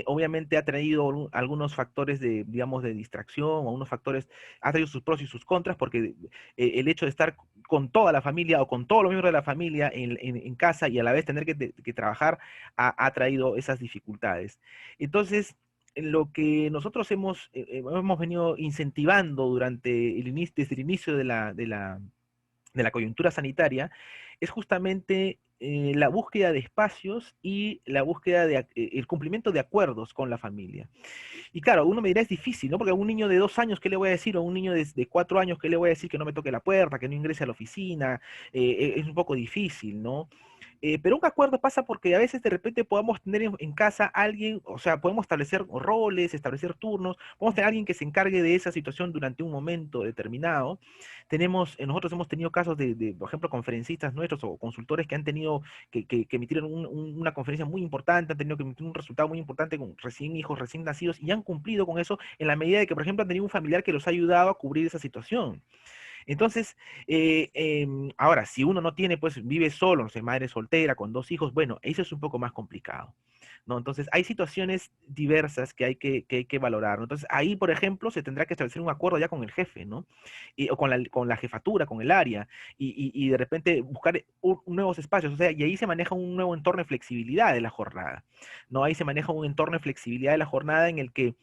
obviamente ha traído algunos factores de, digamos, de distracción, o unos factores, ha traído sus pros y sus contras, porque el hecho de estar con toda la familia o con todos los miembros de la familia en casa y a la vez tener que trabajar ha traído esas dificultades. Entonces, lo que nosotros hemos venido incentivando durante desde el inicio de la coyuntura sanitaria, es justamente la búsqueda de espacios y la búsqueda de el cumplimiento de acuerdos con la familia. Y claro, uno me dirá es difícil, ¿no? Porque a un niño de 2 años, ¿qué le voy a decir? O a un niño de 4 años, ¿qué le voy a decir? Que no me toque la puerta, que no ingrese a la oficina. Es un poco difícil, ¿no? Pero un acuerdo pasa porque a veces de repente podamos tener en casa alguien, o sea, podemos establecer roles, establecer turnos, podemos tener alguien que se encargue de esa situación durante un momento determinado. Nosotros hemos tenido casos por ejemplo, conferencistas nuestros o consultores que han tenido que emitir una conferencia muy importante, han tenido que emitir un resultado muy importante con hijos recién nacidos y han cumplido con eso en la medida de que, por ejemplo, han tenido un familiar que los ha ayudado a cubrir esa situación. Entonces, ahora, si uno no tiene, pues vive solo, no sé, madre soltera, con 2 hijos, bueno, eso es un poco más complicado, ¿no? Entonces, hay situaciones diversas que hay que valorar, ¿no? Entonces, ahí, por ejemplo, se tendrá que establecer un acuerdo ya con el jefe, ¿no? O con la jefatura, con el área, y de repente buscar nuevos espacios, o sea, y ahí se maneja un nuevo entorno de flexibilidad de la jornada, ¿no? Ahí se maneja un entorno de flexibilidad de la jornada en el que,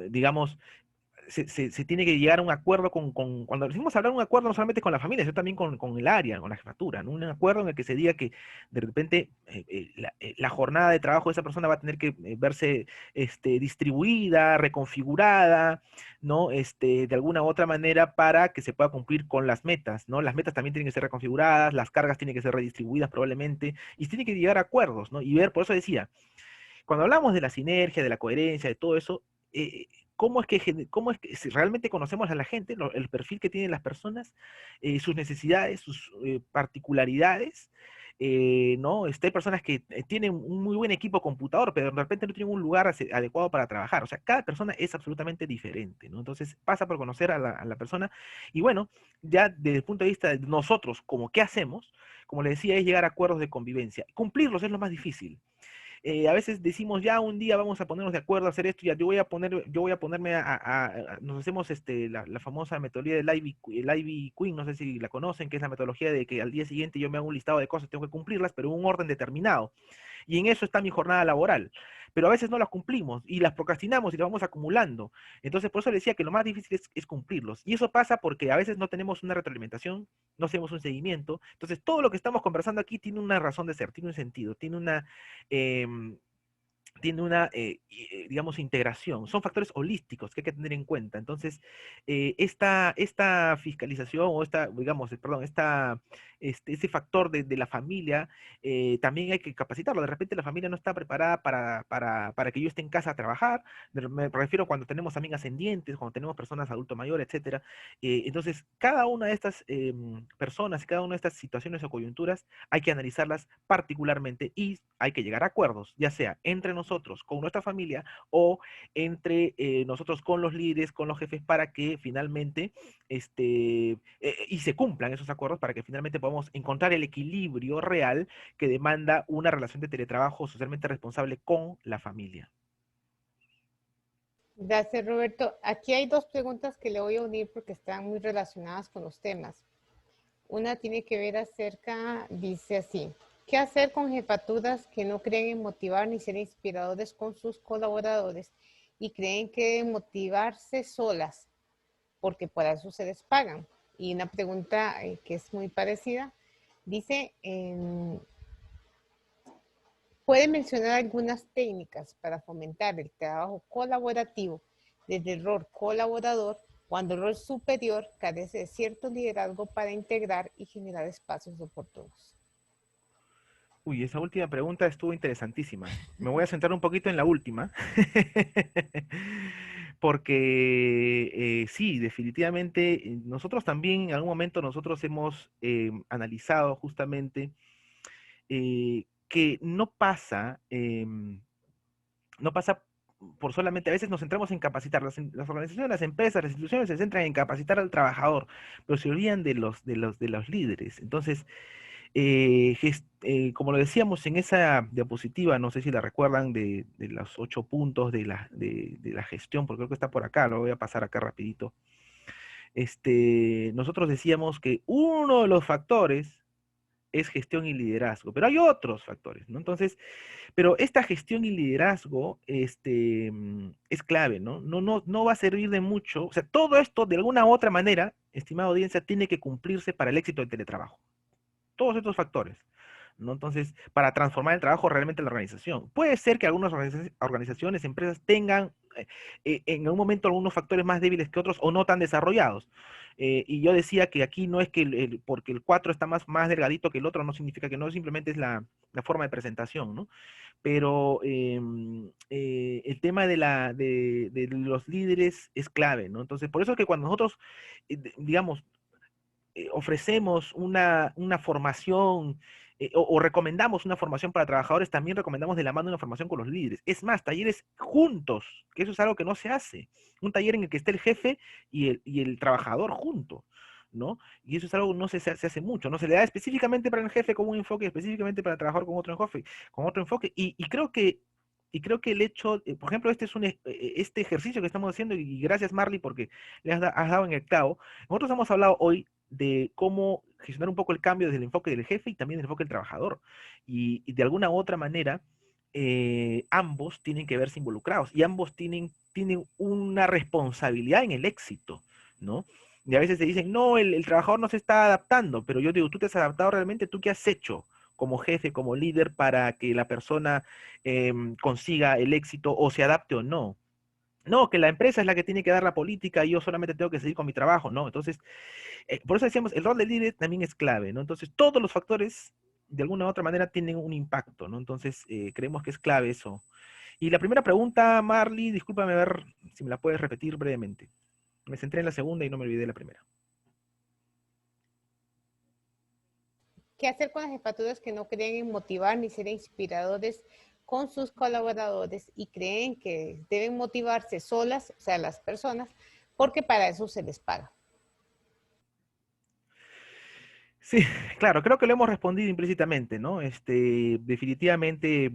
digamos, se tiene que llegar a un acuerdo cuando decimos hablar de un acuerdo no solamente con la familia, sino también con el área, con la jefatura, ¿no? Un acuerdo en el que se diga que de repente la jornada de trabajo de esa persona va a tener que verse distribuida, reconfigurada, ¿no? De alguna u otra manera para que se pueda cumplir con las metas, ¿no? Las metas también tienen que ser reconfiguradas, las cargas tienen que ser redistribuidas probablemente, y se tiene que llegar a acuerdos, ¿no? Y ver, por eso decía, cuando hablamos de la sinergia, de la coherencia, de todo eso, cómo es que si realmente conocemos a la gente, el perfil que tienen las personas, sus necesidades, sus particularidades? ¿No? Hay personas que tienen un muy buen equipo computador, pero de repente no tienen un lugar adecuado para trabajar. O sea, cada persona es absolutamente diferente, ¿no? Entonces pasa por conocer a la persona. Y bueno, ya desde el punto de vista de nosotros, como qué hacemos, como le decía, es llegar a acuerdos de convivencia. Cumplirlos es lo más difícil. A veces decimos, ya un día vamos a ponernos de acuerdo a hacer esto, ya yo voy a ponerme nos hacemos la famosa metodología del Ivy Queen, no sé si la conocen, que es la metodología de que al día siguiente yo me hago un listado de cosas, tengo que cumplirlas, pero en un orden determinado. Y en eso está mi jornada laboral. Pero a veces no las cumplimos y las procrastinamos y las vamos acumulando. Entonces, por eso le decía que lo más difícil es cumplirlos. Y eso pasa porque a veces no tenemos una retroalimentación, no hacemos un seguimiento. Entonces, todo lo que estamos conversando aquí tiene una razón de ser, tiene un sentido, em, digamos, integración. Son factores holísticos que hay que tener en cuenta. Entonces, esta fiscalización o digamos, perdón, ese factor de la familia, también hay que capacitarlo. De repente la familia no está preparada para que yo esté en casa a trabajar. Me refiero cuando tenemos amigas ascendientes, cuando tenemos personas adulto mayor, etcétera. Entonces, cada una de estas personas, cada una de estas situaciones o coyunturas, hay que analizarlas particularmente y hay que llegar a acuerdos, ya sea entre nosotros, con nuestra familia, o entre nosotros con los líderes, con los jefes, para que finalmente, y se cumplan esos acuerdos para que finalmente podamos encontrar el equilibrio real que demanda una relación de teletrabajo socialmente responsable con la familia. Gracias, Roberto. Aquí hay dos preguntas que le voy a unir porque están muy relacionadas con los temas. Una tiene que ver acerca, dice así, ¿qué hacer con jefaturas que no creen en motivar ni ser inspiradores con sus colaboradores y creen que deben motivarse solas porque para eso se les pagan? Y una pregunta que es muy parecida, dice, ¿puede mencionar algunas técnicas para fomentar el trabajo colaborativo desde el rol colaborador cuando el rol superior carece de cierto liderazgo para integrar y generar espacios oportunos. Uy, esa última pregunta estuvo interesantísima. Me voy a centrar un poquito en la última, porque sí, definitivamente nosotros también en algún momento nosotros hemos analizado justamente que no pasa por solamente, a veces nos centramos en capacitar, las organizaciones, las empresas, las instituciones se centran en capacitar al trabajador, pero se olvidan de los líderes. Entonces, como lo decíamos en esa diapositiva, no sé si la recuerdan, de los 8 puntos de la gestión, porque creo que está por acá, lo voy a pasar acá rapidito. Nosotros decíamos que uno de los factores es gestión y liderazgo, pero hay otros factores, ¿no? Entonces, pero esta gestión y liderazgo, es clave, ¿no? No va a servir de mucho, o sea, todo esto, de alguna u otra manera, estimada audiencia, tiene que cumplirse para el éxito del teletrabajo. Todos estos factores, ¿no? Entonces, para transformar el trabajo realmente en la organización. Puede ser que algunas organizaciones, empresas tengan en algún momento algunos factores más débiles que otros o no tan desarrollados. Y yo decía que aquí no es que porque el 4 está más delgadito que el otro, no significa que no, simplemente es la forma de presentación, ¿no? Pero el tema de los líderes es clave, ¿no? Entonces, por eso es que cuando nosotros, digamos, ofrecemos una formación o recomendamos una formación para trabajadores, también recomendamos de la mano una formación con los líderes. Es más, talleres juntos, que eso es algo que no se hace. Un taller en el que esté el jefe y el trabajador juntos, ¿no? Y eso es algo que no se hace mucho, no se le da específicamente para el jefe con un enfoque, específicamente para el trabajador con otro enfoque. Y creo que el hecho, por ejemplo, este ejercicio que estamos haciendo, y gracias Marley porque has dado en el clavo, nosotros hemos hablado hoy de cómo gestionar un poco el cambio desde el enfoque del jefe y también del enfoque del trabajador. Y de alguna u otra manera, ambos tienen que verse involucrados y ambos tienen una responsabilidad en el éxito, ¿no? Y a veces se dicen, no, el trabajador no se está adaptando, pero yo digo, ¿tú te has adaptado realmente? ¿Tú qué has hecho como jefe, como líder para que la persona consiga el éxito o se adapte o no? No, que la empresa es la que tiene que dar la política y yo solamente tengo que seguir con mi trabajo, ¿no? Entonces, por eso decíamos, el rol del líder también es clave, ¿no? Entonces, todos los factores, de alguna u otra manera, tienen un impacto, ¿no? Entonces, creemos que es clave eso. Y la primera pregunta, Marley, discúlpame a ver si me la puedes repetir brevemente. Me centré en la segunda y no me olvidé de la primera. ¿Qué hacer con las jefaturas que no creen en motivar ni ser inspiradores con sus colaboradores y creen que deben motivarse solas, o sea, las personas, porque para eso se les paga? Sí, claro, creo que lo hemos respondido implícitamente, ¿no? Definitivamente,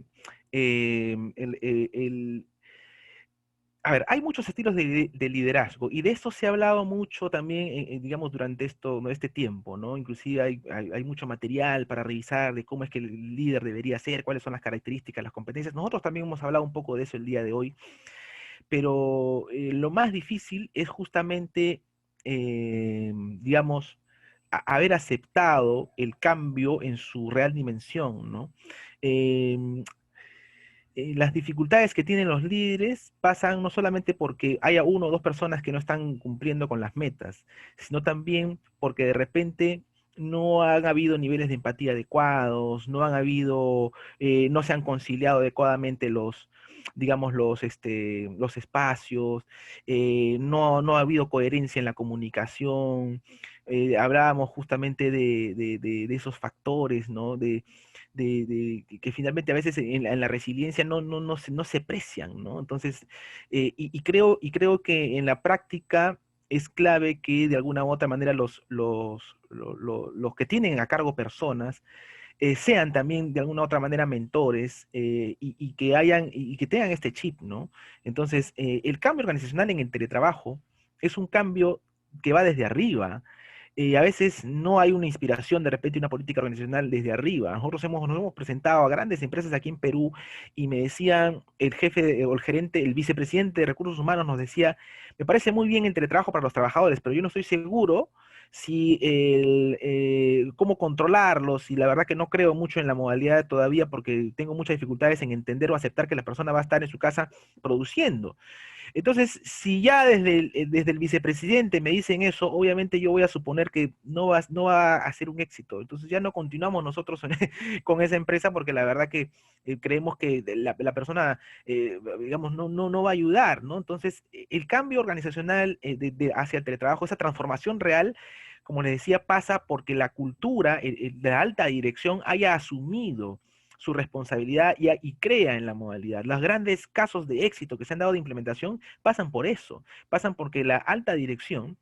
a ver, hay muchos estilos de liderazgo y de eso se ha hablado mucho también, digamos, durante ¿no? este tiempo, ¿no? Inclusive hay mucho material para revisar de cómo es que el líder debería ser, cuáles son las características, las competencias. Nosotros también hemos hablado un poco de eso el día de hoy, pero lo más difícil es justamente, digamos, haber aceptado el cambio en su real dimensión, ¿no? Em, las dificultades que tienen los líderes pasan no solamente porque haya uno o dos personas que no están cumpliendo con las metas, sino también porque de repente no han habido niveles de empatía adecuados, no se han conciliado adecuadamente digamos, los espacios, no ha habido coherencia en la comunicación. Hablábamos justamente de esos factores, ¿no? Que finalmente a veces en la resiliencia no se aprecian, ¿no? Entonces, y creo que en la práctica es clave que de alguna u otra manera los que tienen a cargo personas sean también de alguna u otra manera mentores y que tengan este chip, ¿no? Entonces, el cambio organizacional en el teletrabajo es un cambio que va desde arriba. A veces no hay una inspiración, de repente, una política organizacional desde arriba. Nosotros nos hemos presentado a grandes empresas aquí en Perú y me decían, el jefe o el gerente, el vicepresidente de recursos humanos nos decía, me parece muy bien el teletrabajo para los trabajadores, pero yo no estoy seguro si cómo controlarlos, y la verdad que no creo mucho en la modalidad todavía porque tengo muchas dificultades en entender o aceptar que la persona va a estar en su casa produciendo. Entonces, si ya desde el vicepresidente me dicen eso, obviamente yo voy a suponer que no va a ser un éxito. Entonces ya no continuamos nosotros con esa empresa porque la verdad que creemos que la persona, digamos, no va a ayudar, ¿no? Entonces, el cambio organizacional hacia el teletrabajo, esa transformación real, como les decía, pasa porque la cultura, la alta dirección haya asumido su responsabilidad y crea en la modalidad. Los grandes casos de éxito que se han dado de implementación pasan por eso, pasan porque la alta dirección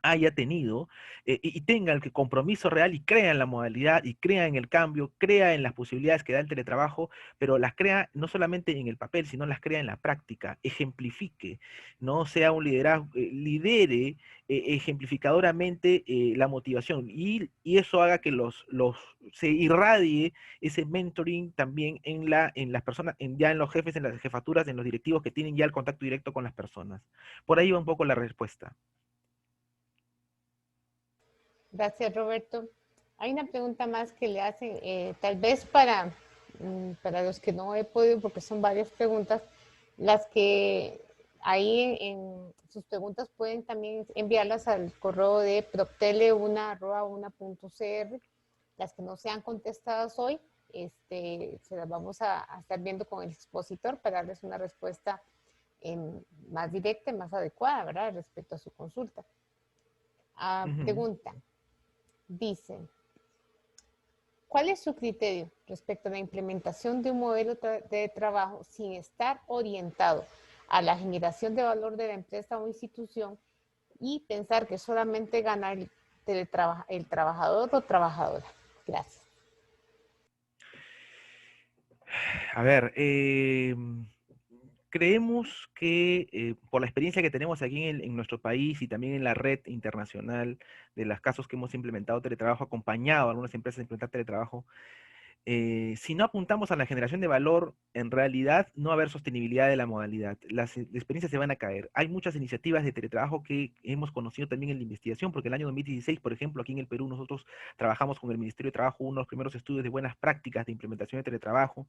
haya tenido y tenga el compromiso real y crea en la modalidad y crea en el cambio, crea en las posibilidades que da el teletrabajo, pero las crea no solamente en el papel, sino las crea en la práctica, ejemplifique, no sea un liderazgo, lidere ejemplificadoramente la motivación y eso haga que se irradie ese mentoring también en las personas, ya en los jefes, en las jefaturas, en los directivos que tienen ya el contacto directo con las personas. Por ahí va un poco la respuesta. Gracias, Roberto. Hay una pregunta más que le hacen, tal vez para los que no he podido, porque son varias preguntas, las que ahí en sus preguntas pueden también enviarlas al correo de proptele1@una.cr. Las que no sean contestadas hoy, se las vamos a estar viendo con el expositor para darles una respuesta más directa y más adecuada, ¿verdad? Respecto a su consulta. Pregunta. Dicen, ¿cuál es su criterio respecto a la implementación de un modelo de trabajo sin estar orientado a la generación de valor de la empresa o institución y pensar que solamente gana el trabajador o trabajadora? Gracias. A ver, creemos que por la experiencia que tenemos aquí en nuestro país y también en la red internacional de los casos que hemos implementado teletrabajo, acompañado a algunas empresas a implementar teletrabajo, si no apuntamos a la generación de valor, en realidad no va a haber sostenibilidad de la modalidad. Las experiencias se van a caer. Hay muchas iniciativas de teletrabajo que hemos conocido también en la investigación, porque el año 2016, por ejemplo, aquí en el Perú, nosotros trabajamos con el Ministerio de Trabajo, uno de los primeros estudios de buenas prácticas de implementación de teletrabajo.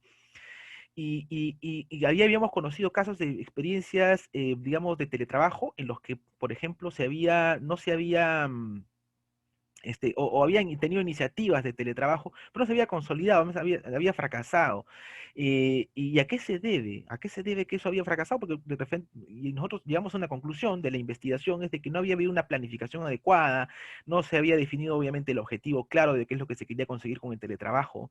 Y ahí habíamos conocido casos de experiencias, digamos, de teletrabajo en los que, por ejemplo, no se había o habían tenido iniciativas de teletrabajo, pero no se había consolidado, no había fracasado. ¿Y a qué se debe? ¿A qué se debe que eso había fracasado? Porque de repente, y nosotros llegamos a una conclusión de la investigación, es de que no había habido una planificación adecuada, no se había definido obviamente el objetivo claro de qué es lo que se quería conseguir con el teletrabajo,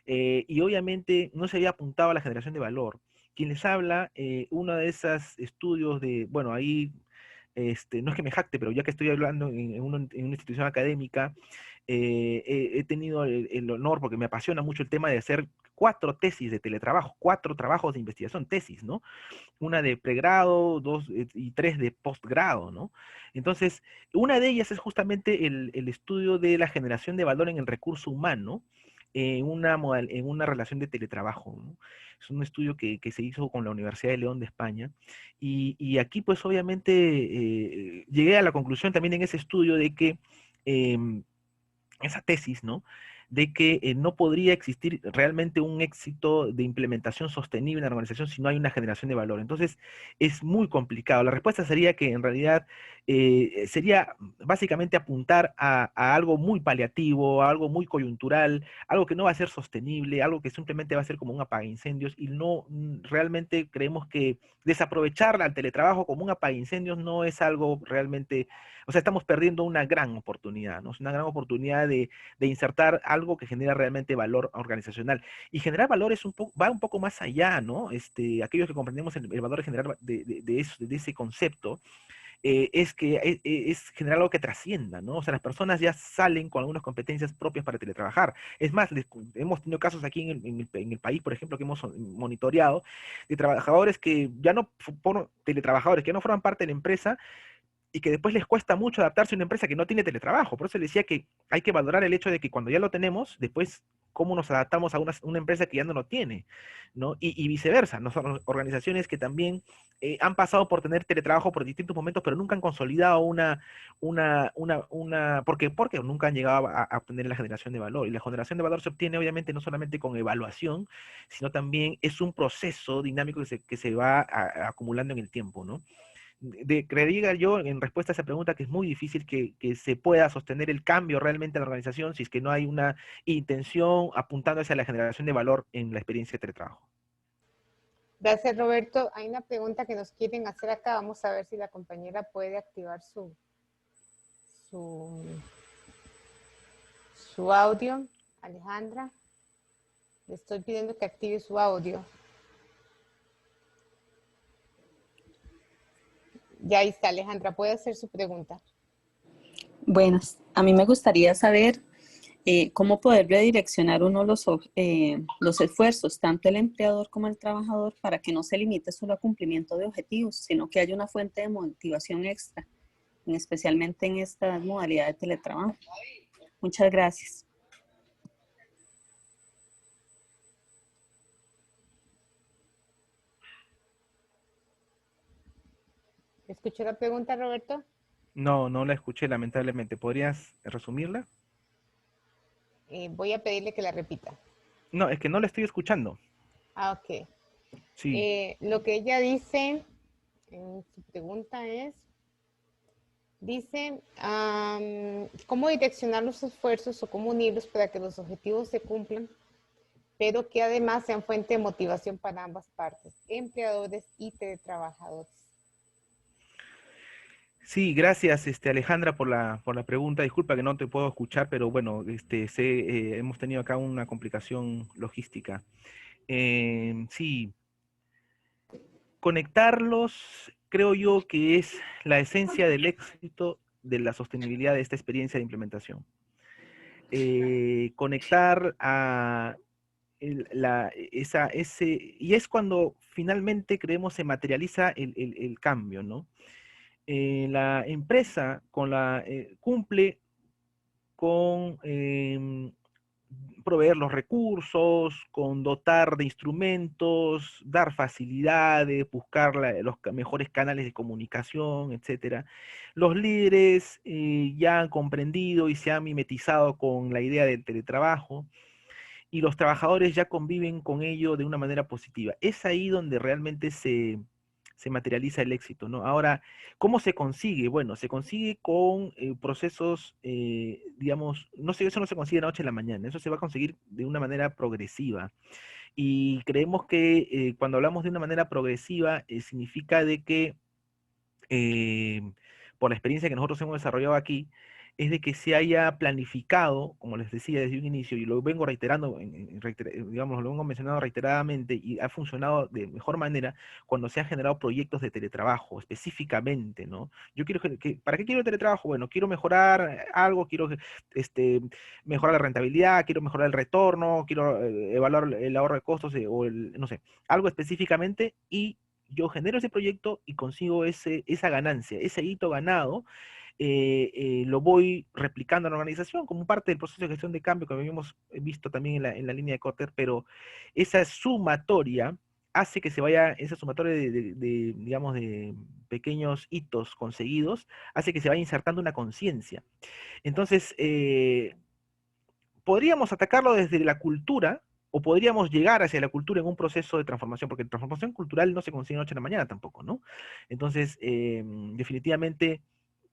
y obviamente no se había apuntado a la generación de valor. Quien les habla, uno de esos estudios bueno, ahí no es que me jacte, pero ya que estoy hablando en una institución académica, he tenido el honor, porque me apasiona mucho el tema de hacer 4 tesis de teletrabajo, 4 trabajos de investigación, tesis, ¿no? Una de pregrado, 2 y 3 de postgrado, ¿no? Entonces, una de ellas es justamente el estudio de la generación de valor en el recurso humano en una relación de teletrabajo, ¿no? Es un estudio que se hizo con la Universidad de León de España. Y aquí, pues, obviamente, llegué a la conclusión también en ese estudio de que esa tesis, ¿no? De que no podría existir realmente un éxito de implementación sostenible en la organización si no hay una generación de valor. Entonces, es muy complicado. La respuesta sería que en realidad sería básicamente apuntar a algo muy paliativo, a algo muy coyuntural, algo que no va a ser sostenible, algo que simplemente va a ser como un apagaincendios y no realmente creemos que desaprovechar al teletrabajo como un apagaincendios no es algo realmente, o sea, estamos perdiendo una gran oportunidad, ¿no? Es una gran oportunidad de insertar algo que genera realmente valor organizacional. Y generar valor va un poco más allá, ¿no? Aquellos que comprendemos el valor general de ese concepto, es que es generar algo que trascienda, ¿no? O sea, las personas ya salen con algunas competencias propias para teletrabajar. Es más, hemos tenido casos aquí en el país, por ejemplo, que hemos monitoreado, de trabajadores que ya no, teletrabajadores que no forman parte de la empresa, y que después les cuesta mucho adaptarse a una empresa que no tiene teletrabajo. Por eso les decía que hay que valorar el hecho de que cuando ya lo tenemos, después cómo nos adaptamos a una empresa que ya no lo tiene, ¿no? Y viceversa, ¿no? Son organizaciones que también han pasado por tener teletrabajo por distintos momentos, pero nunca han consolidado porque nunca han llegado a obtener la generación de valor. Y la generación de valor se obtiene obviamente no solamente con evaluación, sino también es un proceso dinámico que se va acumulando en el tiempo, ¿no? Creería yo, en respuesta a esa pregunta, que es muy difícil que se pueda sostener el cambio realmente en la organización si es que no hay una intención apuntando hacia la generación de valor en la experiencia de teletrabajo. Gracias, Roberto. Hay una pregunta que nos quieren hacer acá. Vamos a ver si la compañera puede activar su, su audio. Alejandra, le estoy pidiendo que active su audio. Ya ahí está, Alejandra, puede hacer su pregunta. Buenas, a mí me gustaría saber cómo poder redireccionar uno los esfuerzos, tanto el empleador como el trabajador, para que no se limite solo a cumplimiento de objetivos, sino que haya una fuente de motivación extra, especialmente en esta modalidad de teletrabajo. Muchas gracias. ¿Escuchó la pregunta, Roberto? No, no la escuché, lamentablemente. ¿Podrías resumirla? Voy a pedirle que la repita. No, es que no la estoy escuchando. Ah, ok. Sí. Lo que ella dice en su pregunta dice, ¿cómo direccionar los esfuerzos o cómo unirlos para que los objetivos se cumplan, pero que además sean fuente de motivación para ambas partes, empleadores y teletrabajadores? Sí, gracias, Alejandra, por la pregunta. Disculpa que no te puedo escuchar, pero bueno, hemos tenido acá una complicación logística. Sí, conectarlos creo yo que es la esencia del éxito de la sostenibilidad de esta experiencia de implementación. Conectar a y es cuando finalmente creemos se materializa el cambio, ¿no? La empresa cumple con proveer los recursos, con dotar de instrumentos, dar facilidades, buscar los mejores canales de comunicación, etcétera. Los líderes ya han comprendido y se han mimetizado con la idea del teletrabajo y los trabajadores ya conviven con ello de una manera positiva. Es ahí donde realmente se materializa el éxito, ¿no? Ahora, ¿cómo se consigue? Bueno, se consigue con procesos, digamos, no sé, eso no se consigue de la noche a la mañana, eso se va a conseguir de una manera progresiva. Y creemos que cuando hablamos de una manera progresiva, significa de que, eh, por la experiencia que nosotros hemos desarrollado aquí, es de que se haya planificado, como les decía desde un inicio, y lo vengo reiterando, digamos, lo vengo mencionando reiteradamente, y ha funcionado de mejor manera cuando se han generado proyectos de teletrabajo, específicamente, ¿no? Yo quiero ¿para qué quiero teletrabajo? Bueno, quiero mejorar algo, quiero este, mejorar la rentabilidad, quiero mejorar el retorno, quiero evaluar el ahorro de costos, no sé, algo específicamente, y yo genero ese proyecto y consigo esa ganancia, ese hito ganado, lo voy replicando en la organización como parte del proceso de gestión de cambio que habíamos visto también en la línea de Kotter, pero esa sumatoria hace que se vaya, esa sumatoria digamos, de pequeños hitos conseguidos, hace que se vaya insertando una conciencia. Entonces, podríamos atacarlo desde la cultura, o podríamos llegar hacia la cultura en un proceso de transformación, porque transformación cultural no se consigue de noche a la mañana tampoco, ¿no? Entonces, definitivamente,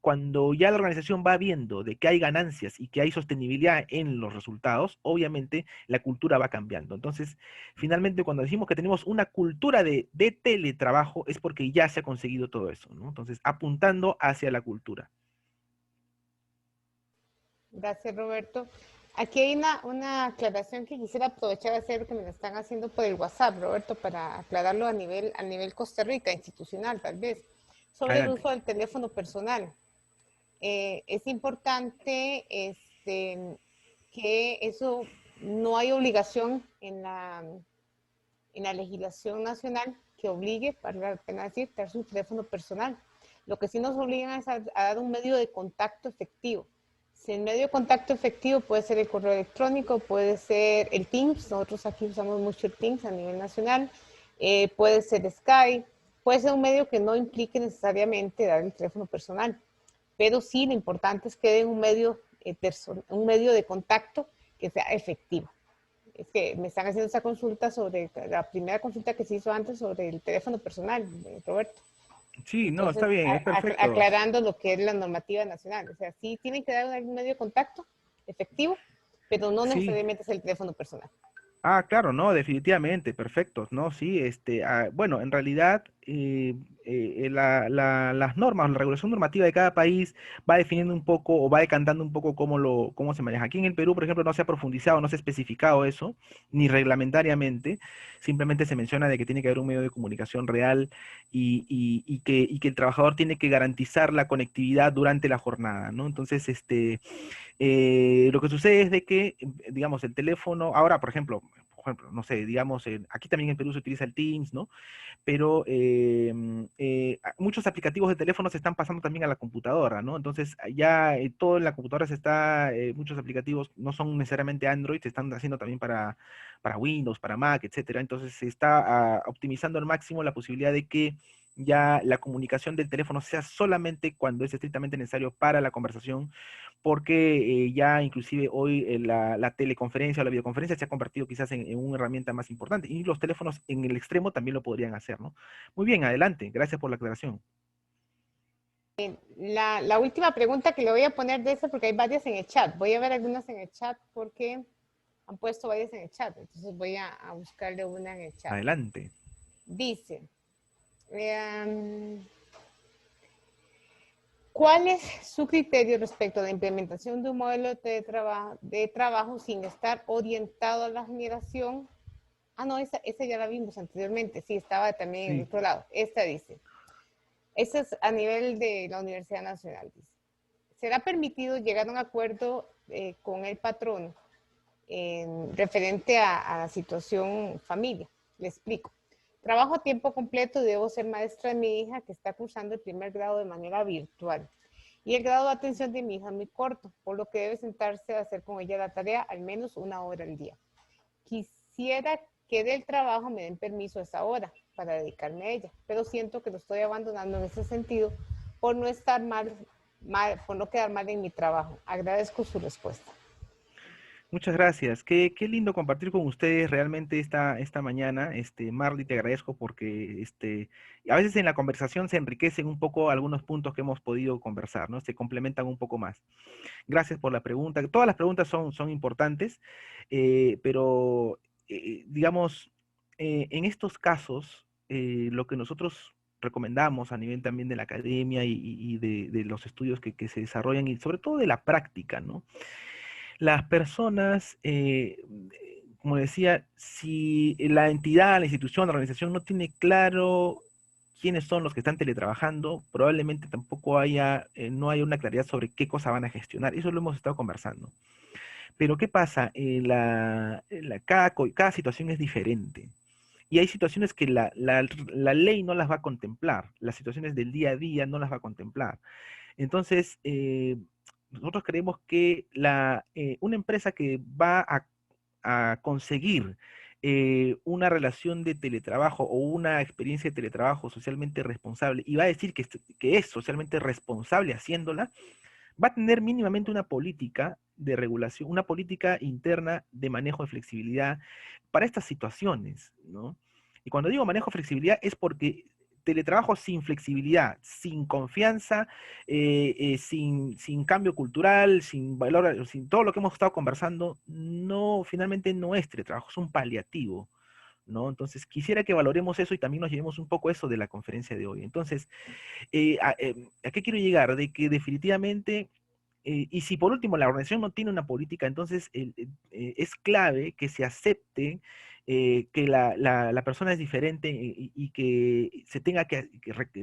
cuando ya la organización va viendo de que hay ganancias y que hay sostenibilidad en los resultados, obviamente la cultura va cambiando. Entonces, finalmente, cuando decimos que tenemos una cultura de teletrabajo, es porque ya se ha conseguido todo eso, ¿no? Entonces, apuntando hacia la cultura. Gracias, Roberto. Aquí hay una aclaración que quisiera aprovechar de hacer que me la están haciendo por el WhatsApp, Roberto, para aclararlo a nivel Costa Rica, institucional tal vez, sobre el Adelante. uso del teléfono personal. Es importante que eso no hay obligación en la legislación nacional que obligue, para la pena decir, dar su teléfono personal. Lo que sí nos obligan es a dar un medio de contacto efectivo. Si el medio de contacto efectivo puede ser el correo electrónico, puede ser el Teams, nosotros aquí usamos mucho el Teams a nivel nacional, puede ser Skype, puede ser un medio que no implique necesariamente dar el teléfono personal, pero sí lo importante es que den un medio de contacto que sea efectivo. Es que me están haciendo esa consulta sobre la primera consulta que se hizo antes sobre el teléfono personal, Roberto. Sí, no, está Entonces, bien, es perfecto. aclarando lo que es la normativa nacional. O sea, sí tienen que dar un medio de contacto efectivo, pero no Sí. necesariamente es el teléfono personal. Ah, claro, no, definitivamente, perfecto, ¿no? Sí, bueno, en realidad las normas, la regulación normativa de cada país va definiendo un poco o va decantando un poco cómo se maneja. Aquí en el Perú, por ejemplo, no se ha profundizado, no se ha especificado eso, ni reglamentariamente, simplemente se menciona de que tiene que haber un medio de comunicación real y que el trabajador tiene que garantizar la conectividad durante la jornada, ¿no? Entonces, lo que sucede es de que, digamos, el teléfono, ahora, por ejemplo, no sé, digamos, aquí también en Perú se utiliza el Teams, ¿no? Pero muchos aplicativos de teléfono se están pasando también a la computadora, ¿no? Entonces, ya todo en la computadora muchos aplicativos no son necesariamente Android, se están haciendo también para Windows, para Mac, etcétera. Entonces, se está optimizando al máximo la posibilidad de que ya la comunicación del teléfono sea solamente cuando es estrictamente necesario para la conversación, porque ya inclusive hoy la teleconferencia o la videoconferencia se ha convertido quizás en una herramienta más importante, y los teléfonos en el extremo también lo podrían hacer, ¿no? Muy bien, adelante, gracias por la aclaración. La última pregunta que le voy a poner de eso, porque hay varias en el chat. Voy a ver algunas en el chat porque han puesto varias en el chat. Entonces voy a buscarle una en el chat. Adelante. Dice, ¿cuál es su criterio respecto a la implementación de un modelo de trabajo sin estar orientado a la generación? Ah, no, esa ya la vimos anteriormente. Sí, estaba también en el Sí. otro lado. Esta dice, esta es a nivel de la Universidad Nacional. Dice, ¿será permitido llegar a un acuerdo con el patrón referente a la situación familia? Le explico. Trabajo a tiempo completo y debo ser maestra de mi hija que está cursando el primer grado de manera virtual. Y el grado de atención de mi hija es muy corto, por lo que debe sentarse a hacer con ella la tarea al menos 1 hora al día. Quisiera que del trabajo me den permiso a esa hora para dedicarme a ella, pero siento que lo estoy abandonando en ese sentido por no estar por no quedar mal en mi trabajo. Agradezco su respuesta. Muchas gracias. Qué lindo compartir con ustedes realmente esta mañana. Marley, te agradezco porque a veces en la conversación se enriquecen un poco algunos puntos que hemos podido conversar, ¿no? Se complementan un poco más. Gracias por la pregunta. Todas las preguntas son importantes, pero digamos, en estos casos, lo que nosotros recomendamos a nivel también de la academia y de los estudios que se desarrollan y sobre todo de la práctica, ¿no? Las personas, como decía, si la entidad, la institución, la organización no tiene claro quiénes son los que están teletrabajando, probablemente tampoco no haya una claridad sobre qué cosa van a gestionar. Eso lo hemos estado conversando. Pero ¿qué pasa? Cada situación es diferente. Y hay situaciones que la ley no las va a contemplar, las situaciones del día a día no las va a contemplar. Entonces, nosotros creemos que una empresa que va a conseguir una relación de teletrabajo o una experiencia de teletrabajo socialmente responsable y va a decir que es socialmente responsable haciéndola, va a tener mínimamente una política de regulación, una política interna de manejo de flexibilidad para estas situaciones, ¿no? Y cuando digo manejo de flexibilidad es porque teletrabajo sin flexibilidad, sin confianza, sin cambio cultural, sin valor, sin todo lo que hemos estado conversando, finalmente no es teletrabajo, es un paliativo, ¿no? Entonces, quisiera que valoremos eso y también nos llevemos un poco eso de la conferencia de hoy. Entonces, ¿a qué quiero llegar? De que definitivamente, y si por último la organización no tiene una política, entonces es clave que se acepte que la persona es diferente y que se tenga que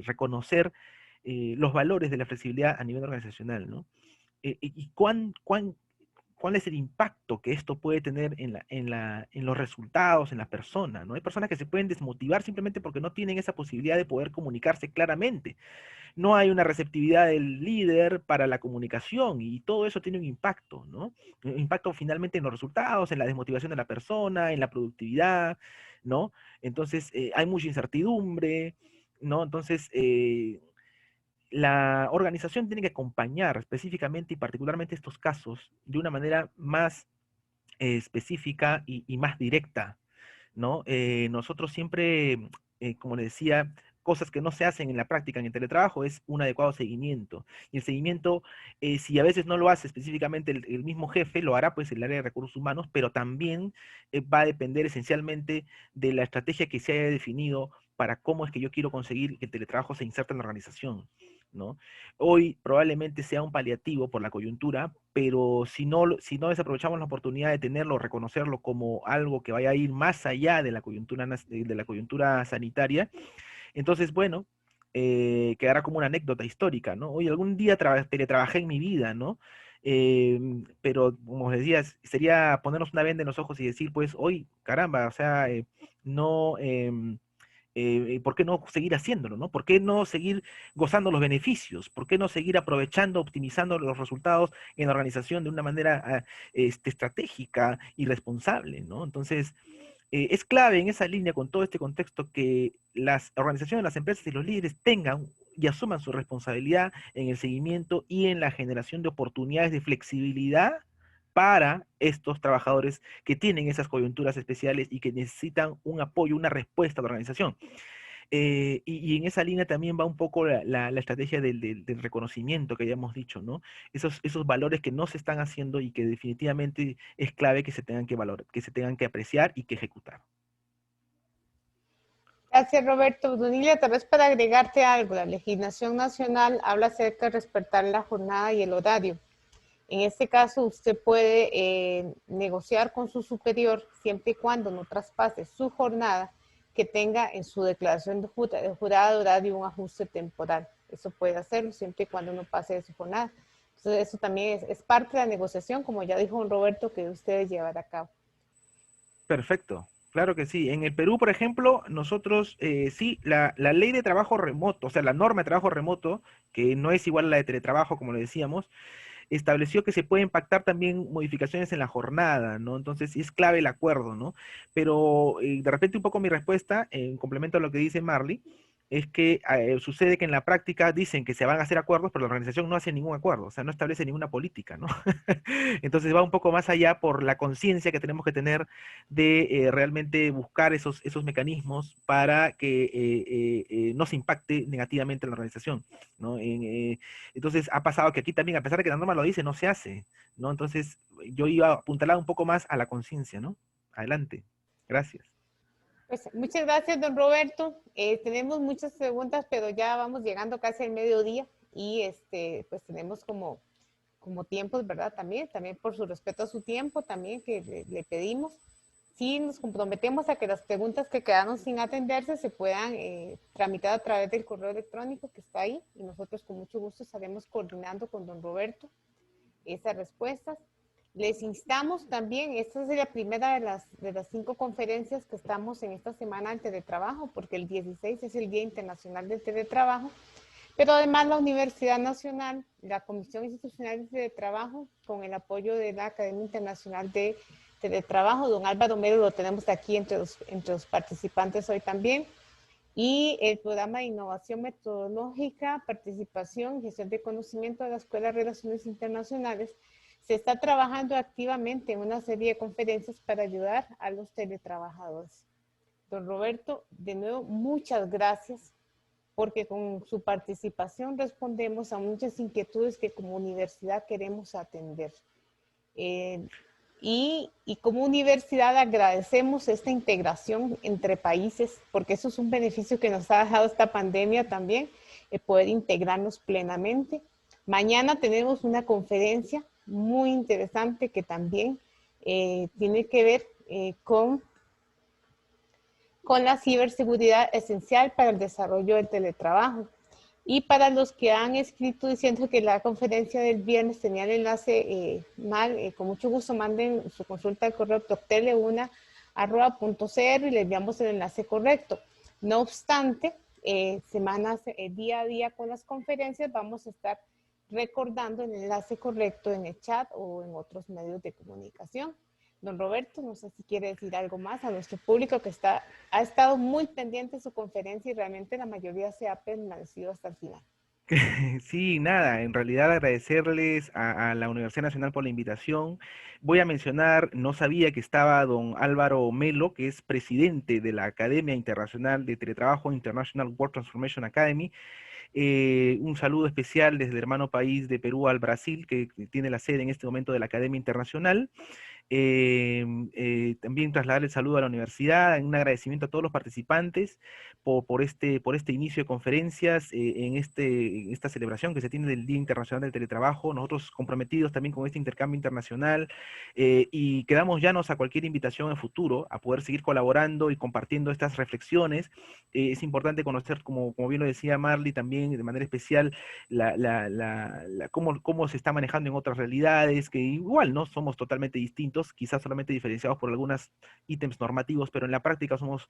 reconocer los valores de la flexibilidad a nivel organizacional, ¿no? Y cuál es el impacto que esto puede tener en los resultados, en la persona, ¿no? Hay personas que se pueden desmotivar simplemente porque no tienen esa posibilidad de poder comunicarse claramente. no hay una receptividad del líder para la comunicación y todo eso tiene un impacto, ¿no? Un impacto finalmente en los resultados, en la desmotivación de la persona, en la productividad, ¿no? Entonces, hay mucha incertidumbre, ¿no? Entonces, la organización tiene que acompañar específicamente y particularmente estos casos de una manera más específica y más directa, ¿no? Nosotros siempre, como le decía, cosas que no se hacen en la práctica en el teletrabajo es un adecuado seguimiento. Y el seguimiento, si a veces no lo hace específicamente el mismo jefe, lo hará pues el área de recursos humanos, pero también va a depender esencialmente de la estrategia que se haya definido para cómo es que yo quiero conseguir que el teletrabajo se inserte en la organización, ¿no? Hoy probablemente sea un paliativo por la coyuntura, pero si no desaprovechamos la oportunidad de tenerlo, reconocerlo como algo que vaya a ir más allá de la coyuntura, de la coyuntura sanitaria, entonces, bueno, quedará como una anécdota histórica, ¿no? Hoy algún día teletrabajé en mi vida, ¿no? Pero, como decía, sería ponernos una venda en los ojos y decir, pues, hoy, caramba, o sea, no... ¿por qué no seguir haciéndolo, no? ¿Por qué no seguir gozando los beneficios? ¿Por qué no seguir aprovechando, optimizando los resultados en la organización de una manera estratégica y responsable, ¿no? Entonces, es clave en esa línea, con todo este contexto, que las organizaciones, las empresas y los líderes tengan y asuman su responsabilidad en el seguimiento y en la generación de oportunidades de flexibilidad para estos trabajadores que tienen esas coyunturas especiales y que necesitan un apoyo, una respuesta de la organización. Y en esa línea también va un poco la estrategia del reconocimiento que ya hemos dicho, ¿no? Esos valores que no se están haciendo y que definitivamente es clave que se tengan que valorar, que se tengan que apreciar y que ejecutar. Gracias, Roberto. Donilia, tal vez para agregarte algo, la legislación nacional habla acerca de respetar la jornada y el horario. En este caso, usted puede negociar con su superior siempre y cuando no traspase su jornada, que tenga en su declaración de jurada de horario un ajuste temporal. Eso puede hacerlo siempre y cuando no pase de su jornada. Entonces, eso también es parte de la negociación, como ya dijo don Roberto, que ustedes llevar a cabo. Perfecto. Claro que sí. En el Perú, por ejemplo, nosotros sí, la ley de trabajo remoto, o sea, la norma de trabajo remoto, que no es igual a la de teletrabajo, como le decíamos, estableció que se pueden pactar también modificaciones en la jornada, ¿no? Entonces sí es clave el acuerdo, ¿no? Pero de repente un poco mi respuesta, en complemento a lo que dice Marley, es que sucede que en la práctica dicen que se van a hacer acuerdos, pero la organización no hace ningún acuerdo, o sea, no establece ninguna política, ¿no? Entonces va un poco más allá por la conciencia que tenemos que tener de realmente buscar esos mecanismos para que no se impacte negativamente en la organización, ¿no? Entonces ha pasado que aquí también, a pesar de que la norma lo dice, no se hace, ¿no? Entonces yo iba a apuntalar un poco más a la conciencia, ¿no? Adelante. Gracias. Pues, muchas gracias, don Roberto. Tenemos muchas preguntas, pero ya vamos llegando casi al mediodía y pues tenemos como tiempos, ¿verdad? También por su respeto a su tiempo, también que le pedimos. Sí, nos comprometemos a que las preguntas que quedaron sin atenderse se puedan tramitar a través del correo electrónico que está ahí y nosotros con mucho gusto estaremos coordinando con don Roberto esas respuestas. Les instamos también, esta es la primera de las 5 conferencias que estamos en esta semana del teletrabajo, porque el 16 es el Día Internacional del Teletrabajo, pero además la Universidad Nacional, la Comisión Institucional de Teletrabajo, con el apoyo de la Academia Internacional de Teletrabajo, don Álvaro Mero lo tenemos aquí entre los participantes hoy también, y el programa de innovación metodológica, participación y gestión de conocimiento de la Escuela de Relaciones Internacionales, se está trabajando activamente en una serie de conferencias para ayudar a los teletrabajadores. Don Roberto, de nuevo, muchas gracias, porque con su participación respondemos a muchas inquietudes que como universidad queremos atender. Y como universidad agradecemos esta integración entre países, porque eso es un beneficio que nos ha dejado esta pandemia también, poder integrarnos plenamente. Mañana tenemos una conferencia muy interesante que también tiene que ver con la ciberseguridad esencial para el desarrollo del teletrabajo. Y para los que han escrito diciendo que la conferencia del viernes tenía el enlace mal, con mucho gusto manden su consulta al correo tocteleuna@.cr y le enviamos el enlace correcto. No obstante, semanas, día a día con las conferencias, vamos a estar recordando el enlace correcto en el chat o en otros medios de comunicación. Don Roberto, no sé si quiere decir algo más a nuestro público que ha estado muy pendiente de su conferencia y realmente la mayoría se ha permanecido hasta el final. Sí, nada, en realidad agradecerles a la Universidad Nacional por la invitación. Voy a mencionar, no sabía que estaba don Álvaro Melo, que es presidente de la Academia Internacional de Teletrabajo, International Work Transformation Academy. Un saludo especial desde el hermano país de Perú al Brasil, que tiene la sede en este momento de la Academia Internacional. También trasladar el saludo a la universidad, un agradecimiento a todos los participantes por este inicio de conferencias en esta celebración que se tiene del Día Internacional del Teletrabajo, nosotros comprometidos también con este intercambio internacional y quedamos llanos a cualquier invitación en futuro a poder seguir colaborando y compartiendo estas reflexiones. Es importante conocer, como bien lo decía Marley, también de manera especial cómo se está manejando en otras realidades, que igual no somos totalmente distintos, quizás solamente diferenciados por algunos ítems normativos, pero en la práctica somos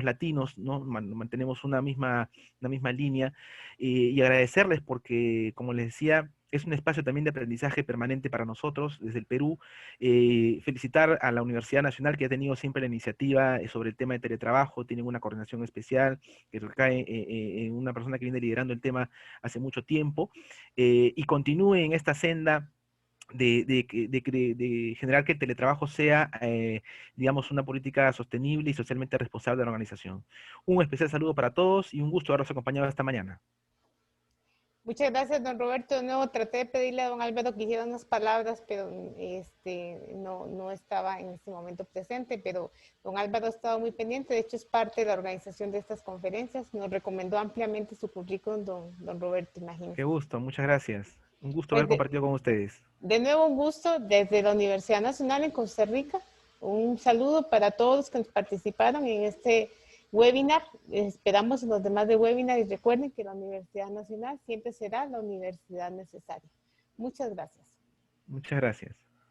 latinos, ¿no? Mantenemos una misma línea, y agradecerles porque, como les decía, es un espacio también de aprendizaje permanente para nosotros desde el Perú. Felicitar a la Universidad Nacional que ha tenido siempre la iniciativa sobre el tema de teletrabajo, tienen una coordinación especial que recae en una persona que viene liderando el tema hace mucho tiempo, y continúe en esta senda de generar que el teletrabajo sea, digamos, una política sostenible y socialmente responsable de la organización. Un especial saludo para todos y un gusto haberlos acompañado esta mañana. Muchas gracias, don Roberto. De nuevo, traté de pedirle a don Álvaro que hiciera unas palabras, pero no estaba en este momento presente, pero don Álvaro ha estado muy pendiente, de hecho es parte de la organización de estas conferencias, nos recomendó ampliamente su currículum, don Roberto, Qué imagínense. gusto, muchas gracias. Un gusto haber Pues compartido con ustedes. de nuevo un gusto desde la Universidad Nacional en Costa Rica. Un saludo para todos los que participaron en este webinar. Esperamos en los demás de webinar y recuerden que la Universidad Nacional siempre será la universidad necesaria. Muchas gracias. Muchas gracias.